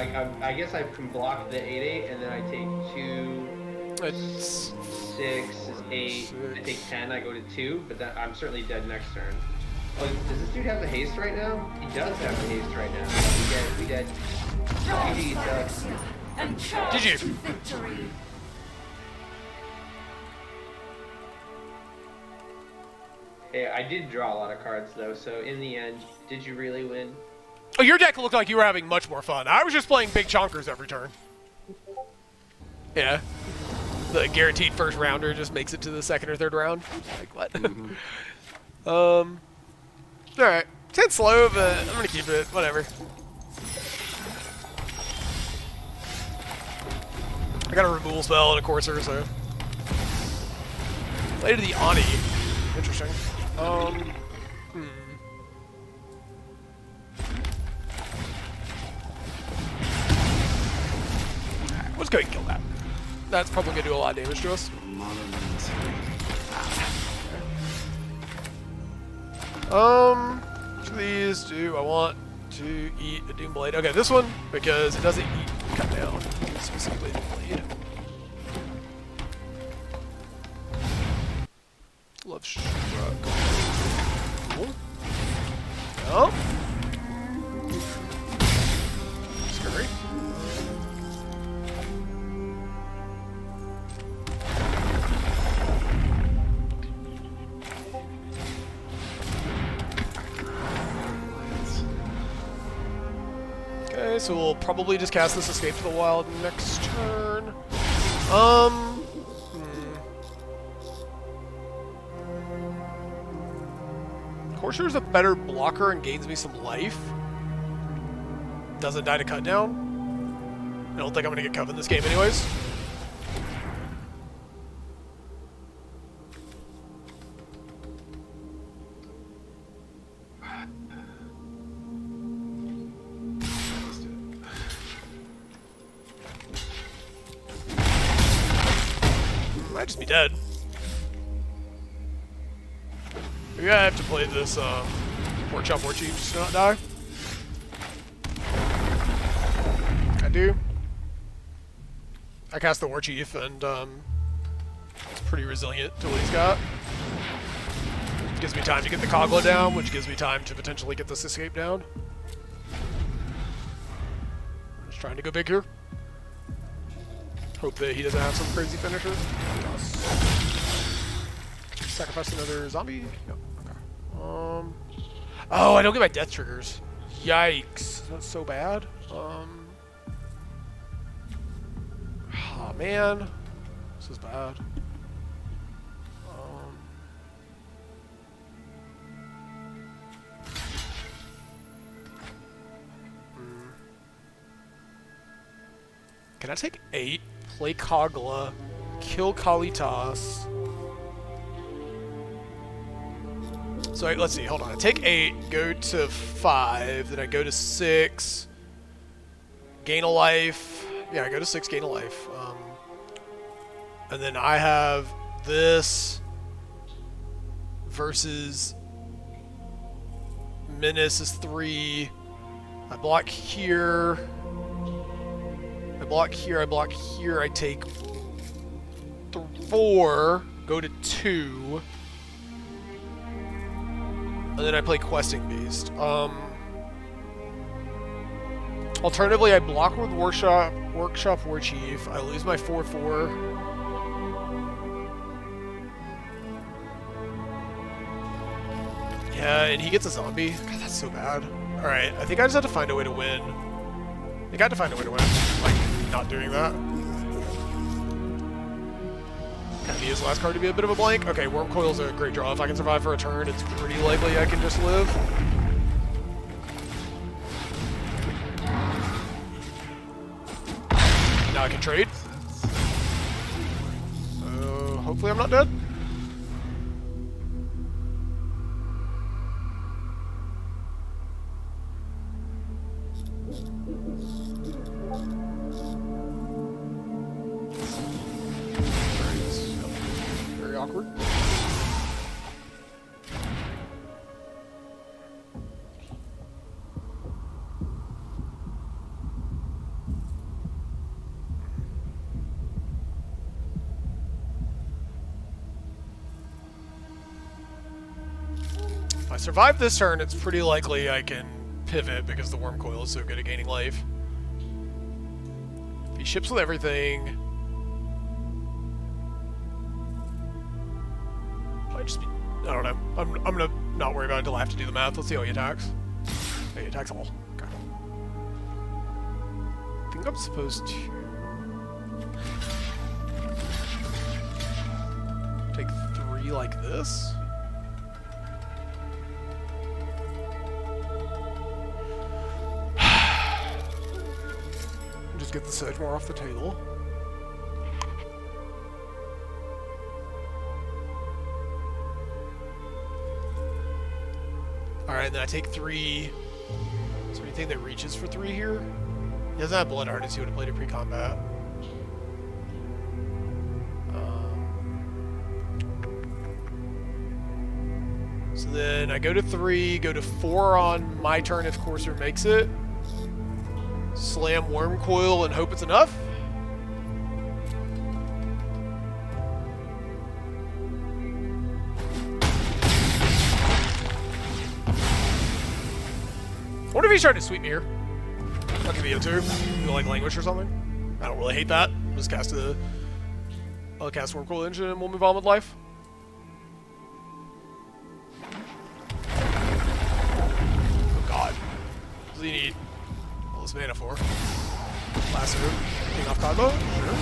F: I guess I can block the 8/8, and then I take 2,
C: It's
F: 6, 8. I take 10. I go to 2, but then I'm certainly dead next turn. Oh, does this dude have the haste right now? He does have the haste right now. We dead. GG, does.
I: And charge
C: GG.
I: to victory.
F: Hey, I did draw a lot of cards though, so in the end, did you really win?
C: Oh, your deck looked like you were having much more fun. I was just playing big chonkers every turn. Yeah. The guaranteed first rounder just makes it to the second or third round. Like, what? Alright. It's slow, but I'm gonna keep it. Whatever. I got a removal spell and a courser, so. Play to the Ani. Interesting. Let's go ahead and kill that. That's probably gonna do a lot of damage to us. Which of these do I want to eat a Doom Blade? Okay, this one, because it doesn't eat cut down. Specifically Doom Blade. Love Struck. Cool. Oh. Scurry. Okay, so we'll probably just cast this Escape to the Wild next turn. Courser's a better blocker and gains me some life. Doesn't die to cut down. I don't think I'm gonna get Coven this game anyways. just be dead. Maybe I have to play this Pork Chop War Chief just to not die. I do. I cast the War Chief and it's pretty resilient to what he's got. Gives me time to get the Kogla down, which gives me time to potentially get this escape down. I'm just trying to go big here. Hope that he doesn't have some crazy finisher. Sacrifice another zombie? No. Okay. Oh, I don't get my death triggers. Yikes. That's so bad. Oh, man. This is bad. Can I take 8, play Kogla, kill Kalitas? So let's see, hold on. I take 8, go to 5, then I go to 6, gain a life. Yeah, I go to 6, gain a life. And then I have this versus Menace is 3. I block here. I block here, I block here, I take 4, go to 2, and then I play Questing Beast. Alternatively, I block with Workshop War Chief, I lose my 4/4. Yeah, and he gets a zombie. God, that's so bad. Alright, I think I just have to find a way to win. I got to find a way to win. Like, not doing that. Kind of need his last card to be a bit of a blank. Okay, Worm Coil's a great draw. If I can survive for a turn, it's pretty likely I can just live. Now I can trade. Hopefully I'm not dead. Awkward. If I survive this turn, it's pretty likely I can pivot because the Worm Coil is so good at gaining life. If he ships with everything, I don't know. I'm gonna not worry about it until I have to do the math. Let's see how he attacks. He attacks all. Okay. I think I'm supposed to take 3 like this. Just get the Sedgemoor off the table. Alright, then I take 3. Is there anything that reaches for 3 here? He doesn't have Blood Artist, he would have played a pre-combat. So then I go to 3, go to 4 on my turn if Courser makes it. Slam Worm Coil and hope it's enough. I wonder if he's trying to sweep me here. I'll give you a 2. Feel like Languish or something. I don't really hate that. Just cast I'll cast Worm Coil Engine and we'll move on with life. Oh god. What does he need all this mana for? Lasso. King off Cosmo? Sure.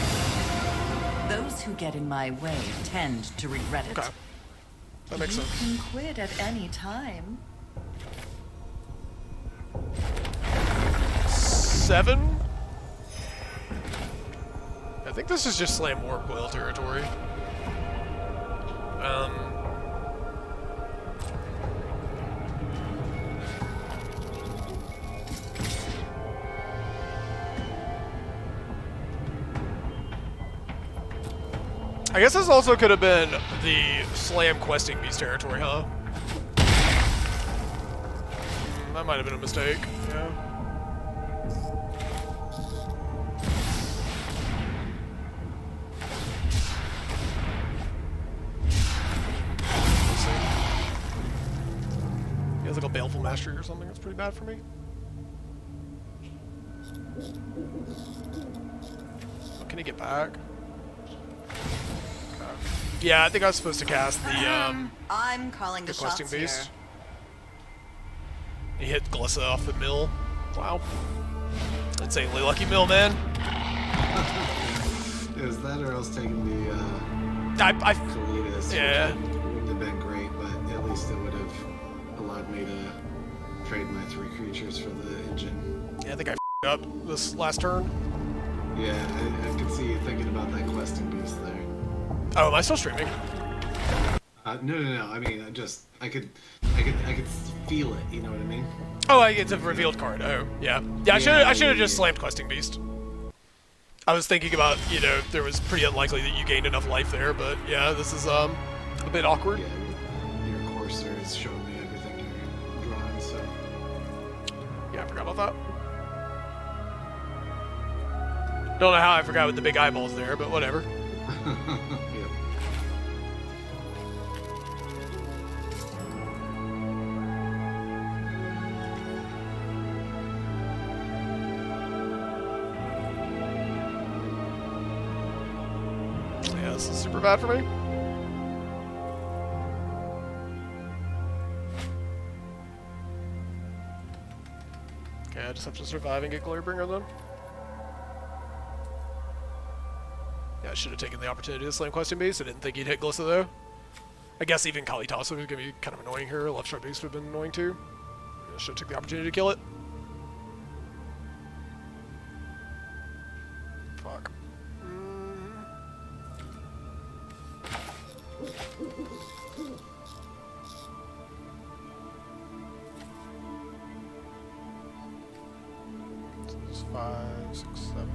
J: Those who get in my way tend to regret it.
C: Okay. That makes sense.
J: You can quit at any time.
C: 7? I think this is just Slam Worm Coil territory. I guess this also could have been the Slam questing beast territory, huh? That might have been a mistake. Yeah. Let's see. He has like a Baleful Mastery or something. That's pretty bad for me. Can he get back? Yeah, I think I was supposed to cast the
J: I'm calling the
C: questing
J: shots
C: beast.
J: here.
C: He hit Glissa off the mill. Wow. Insanely lucky mill, man.
G: It was that or else taking the
C: Kalitas. Yeah.
G: Would have been great, but at least it would have allowed me to trade my 3 creatures for the engine.
C: Yeah, I think I f***ed up this last turn.
G: Yeah, I could see you thinking about that questing beast there.
C: Oh, am I still streaming?
G: No. I mean, I could feel it. You know what I mean?
C: Oh, it's a revealed card. Oh, yeah. Yeah, I should have just slammed questing beast. I was thinking about, you know, there was pretty unlikely that you gained enough life there, but yeah, this is a bit awkward.
G: Yeah, your courser is showing me everything you're drawing, so.
C: Yeah, I forgot about that. Don't know how I forgot with the big eyeballs there, but whatever.
G: Yep.
C: Yeah, this is super bad for me. Okay, I just have to survive and get Glarebringer then. Yeah, I should have taken the opportunity to slam Question Beast. I didn't think he'd hit Glissa though. I guess even Kalitasa was going to be kind of annoying here. Left Sharp Beast would have been annoying too. I should have took the opportunity to kill it. Fuck. This is 5, 6, 7.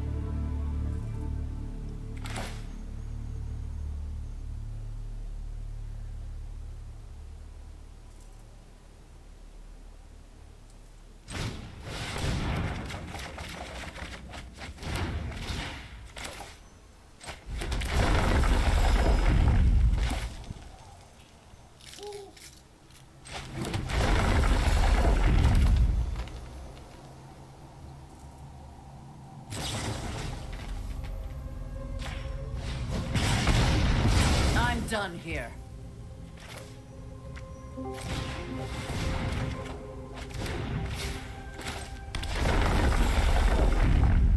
J: Done here.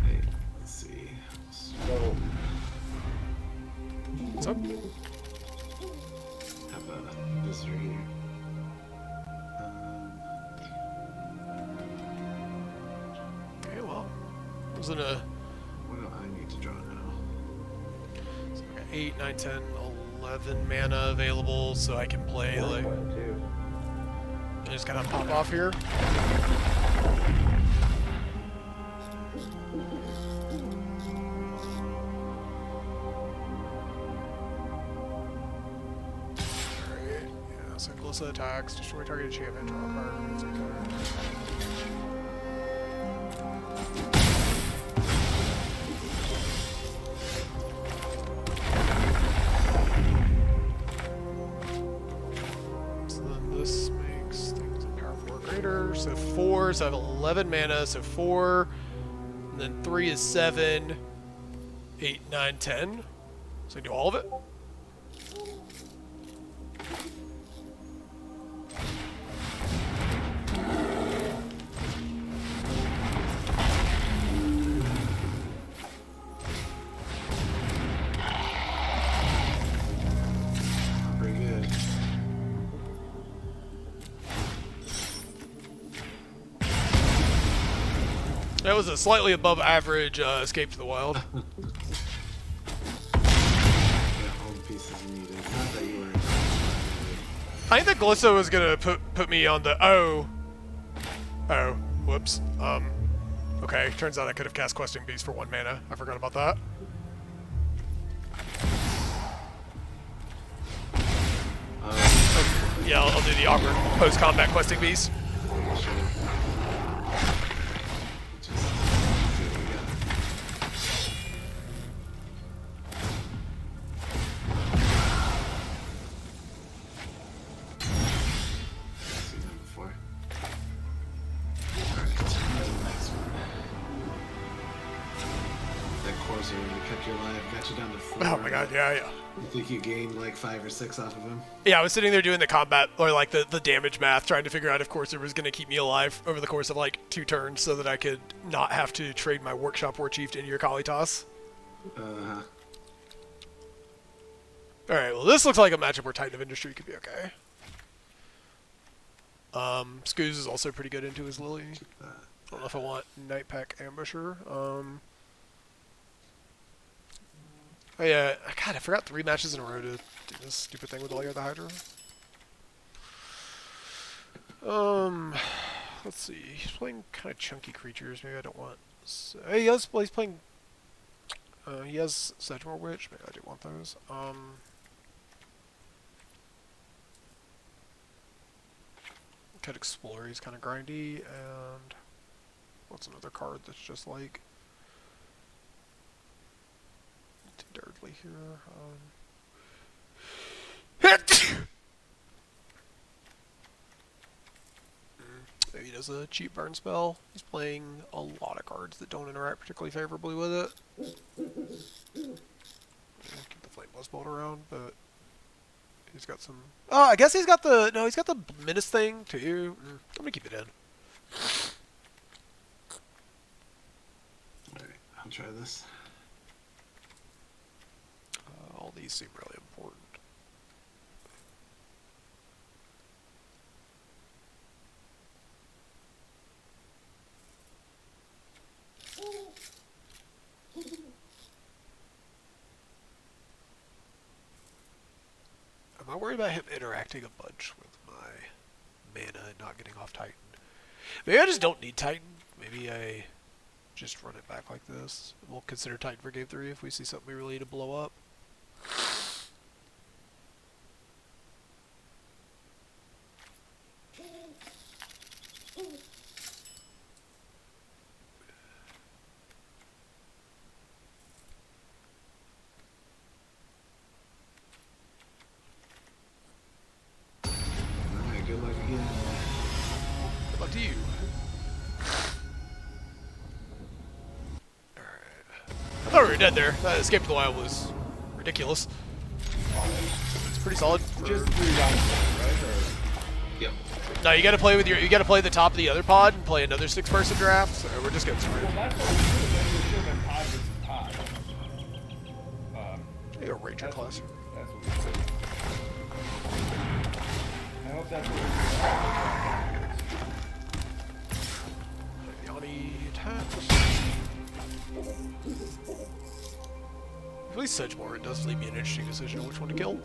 G: Hey, let's see.
F: So,
C: What's up?
G: Have a visitor here.
C: Okay, well, wasn't a.
G: What do I need to draw now?
C: So I got 8, 9, 10, 11 mana available, so I can play like. I just gotta pop off here. Alright, yeah, so Glissa attacks, destroy target enchantment, draw a card, lose a card. So then this makes things a power 4 greater, so 4, so I have 11 mana, so 4, and then 3 is 7, 8, 9, 10. So I do all of it?
G: Pretty good.
C: That was a slightly above average escape to the wild.
G: Got all the pieces you needed. Not that you were.
C: I think that Glissa was gonna put me on the oh, whoops. Okay. Turns out I could have cast Questing Beast for 1 mana. I forgot about that. Yeah, I'll do the awkward post-combat questing beast.
G: Sure. Just see what we got. Seen them before. Alright, next one. That Corsair when he kept you alive, got you down to 4.
C: Oh my god, yeah.
G: You think you gained like 5 or 6 off of him?
C: Yeah, I was sitting there doing the combat, or like the damage math, trying to figure out if Corsair was going to keep me alive over the course of like 2 turns so that I could not have to trade my Workshop War Chief into your Kalitas.
G: Uh-huh.
C: Alright, well this looks like a matchup where Titan of Industry could be okay. Scooz is also pretty good into his Lily. I don't know if I want Nightpack Ambusher. Oh yeah, God, I forgot 3 matches in a row to do this stupid thing with Layer of the Hydra. Let's see. He's playing kind of chunky creatures. Maybe I don't want. Hey, he's playing. He has Sedgemoor Witch. Maybe I do want those. Could Explorer. He's kind of grindy. And what's another card that's just like. Dirtly here. Maybe he does a cheap burn spell. He's playing a lot of cards that don't interact particularly favorably with it. Keep the Flame Blast Bolt around, but he's got some. Oh, I guess he's got the. No, he's got the Menace thing too. I'm gonna keep it in.
G: Alright, I'll try this.
C: All these seem really important. Am I worried about him interacting a bunch with my mana and not getting off Titan? Maybe I just don't need Titan. Maybe I just run it back like this. We'll consider Titan for game 3 if we see something we really need to blow up.
G: Alright, good luck again.
C: Good luck to you. I thought we were dead there. That Escape to the Wild was ridiculous. It's pretty solid.
E: Just 3 rounds, right? Or...
G: Yep.
C: No, you gotta play with your. You gotta play the top of the other pod and play another 6-person draft. So we're just getting started.
E: Well, that's what we should have been pod versus pod.
C: Hey, a Ranger class.
E: That's what we should. I hope that's what
C: Yanni attacks. At least Sedgemoor, it does leave me an interesting decision on which one to kill.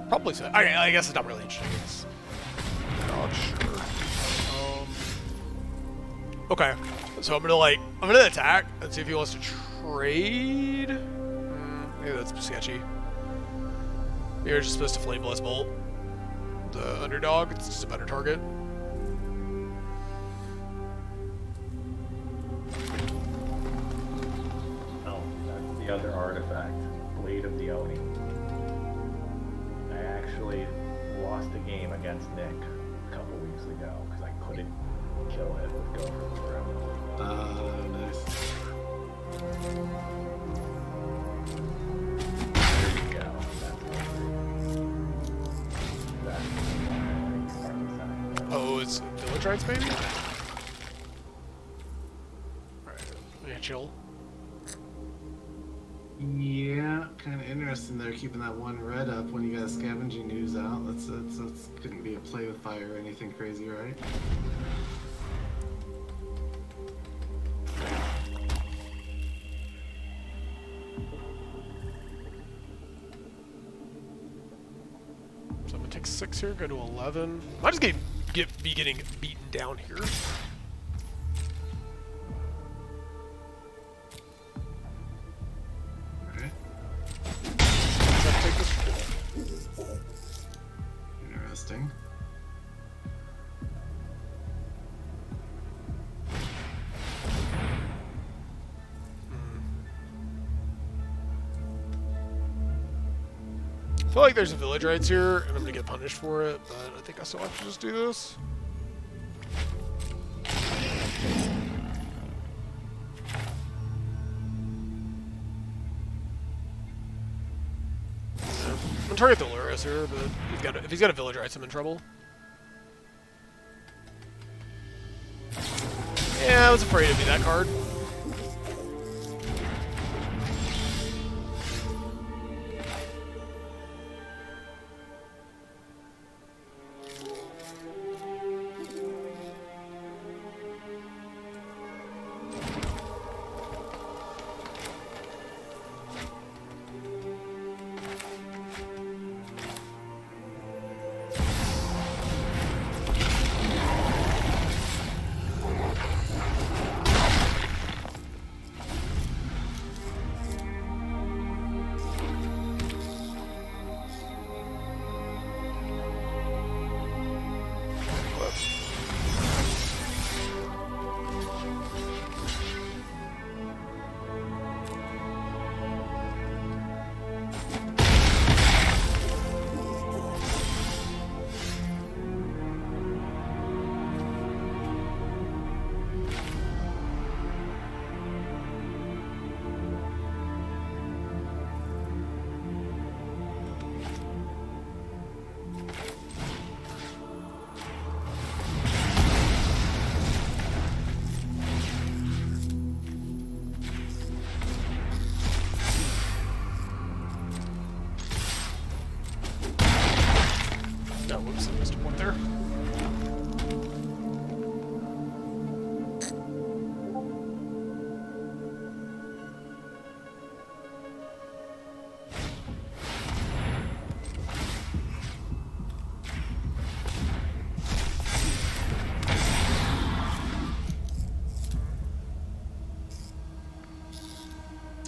C: Probably so. I guess it's not really interesting. It's not sure. Okay, so I'm gonna attack and see if he wants to trade. Maybe that's sketchy. Maybe you're just supposed to Flame Blast Bolt the underdog. It's just a better target.
A: Oh, that's the other artifact. Blade of the Oni. I actually lost a game against Nick a couple weeks ago because I couldn't kill it with Go for the Throne.
G: Nice.
A: There you go. That's
C: Oh, it's Village Rights, maybe? Alright, yeah, chill.
G: Yeah, kind of interesting there, keeping that 1 red up when you got scavenging news out. That's couldn't be a play with fire or anything crazy, right?
C: So I'm gonna take 6 here, go to 11. I'm just be getting beaten down here.
G: Alright.
C: Take this. feel like there's a village rights here, and I'm gonna get punished for it, but I think I still have to just do this. I'm trying to get the Luris here, but if he's got a village rights, I'm in trouble. Yeah, I was afraid it'd be that card. Oh, whoops, I missed a point there.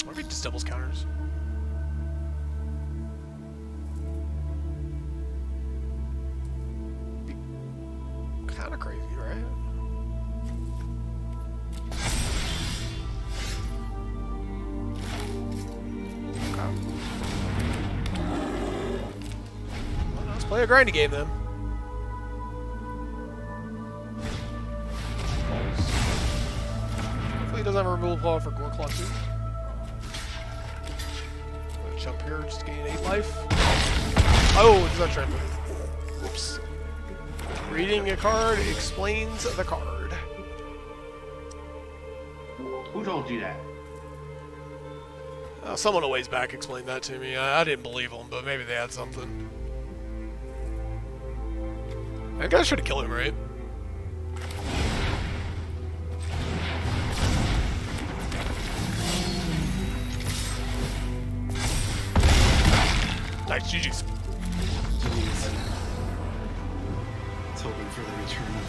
C: What if he just doubles counters? Kind of crazy, right? Okay. Well, let's play a grindy game then. Hopefully he doesn't have a removal claw for Gore Claw 2. Jump here, just gain 8 life. Oh, it's not trample. Whoops. Reading a card explains the card.
B: Who told you that?
C: Someone a ways back explained that to me. I didn't believe them, but maybe they had something. I guess I should have killed him, right? Nice, GG's.
G: Hoping for the return of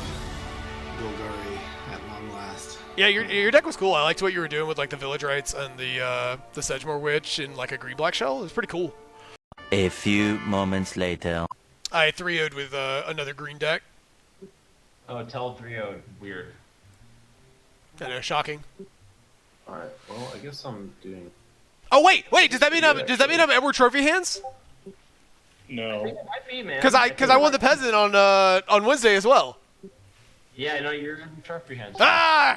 G: Golgari at long last.
C: Yeah, your deck was cool. I liked what you were doing with like the village rights and the Sedgemoor Witch in like a green black shell. It was pretty cool.
K: A few moments later.
C: I 3-0'd with another green deck.
B: Oh, Teld 3-0'd. Weird.
C: I know, shocking.
L: Alright, well, I guess I'm doing...
C: Oh wait, does that mean I'm Edward Trophyhands?
E: No.
B: It might be, man.
C: Because I won the peasant on Wednesday as well.
B: Yeah, I know you're in Trophyhands.
C: Ah!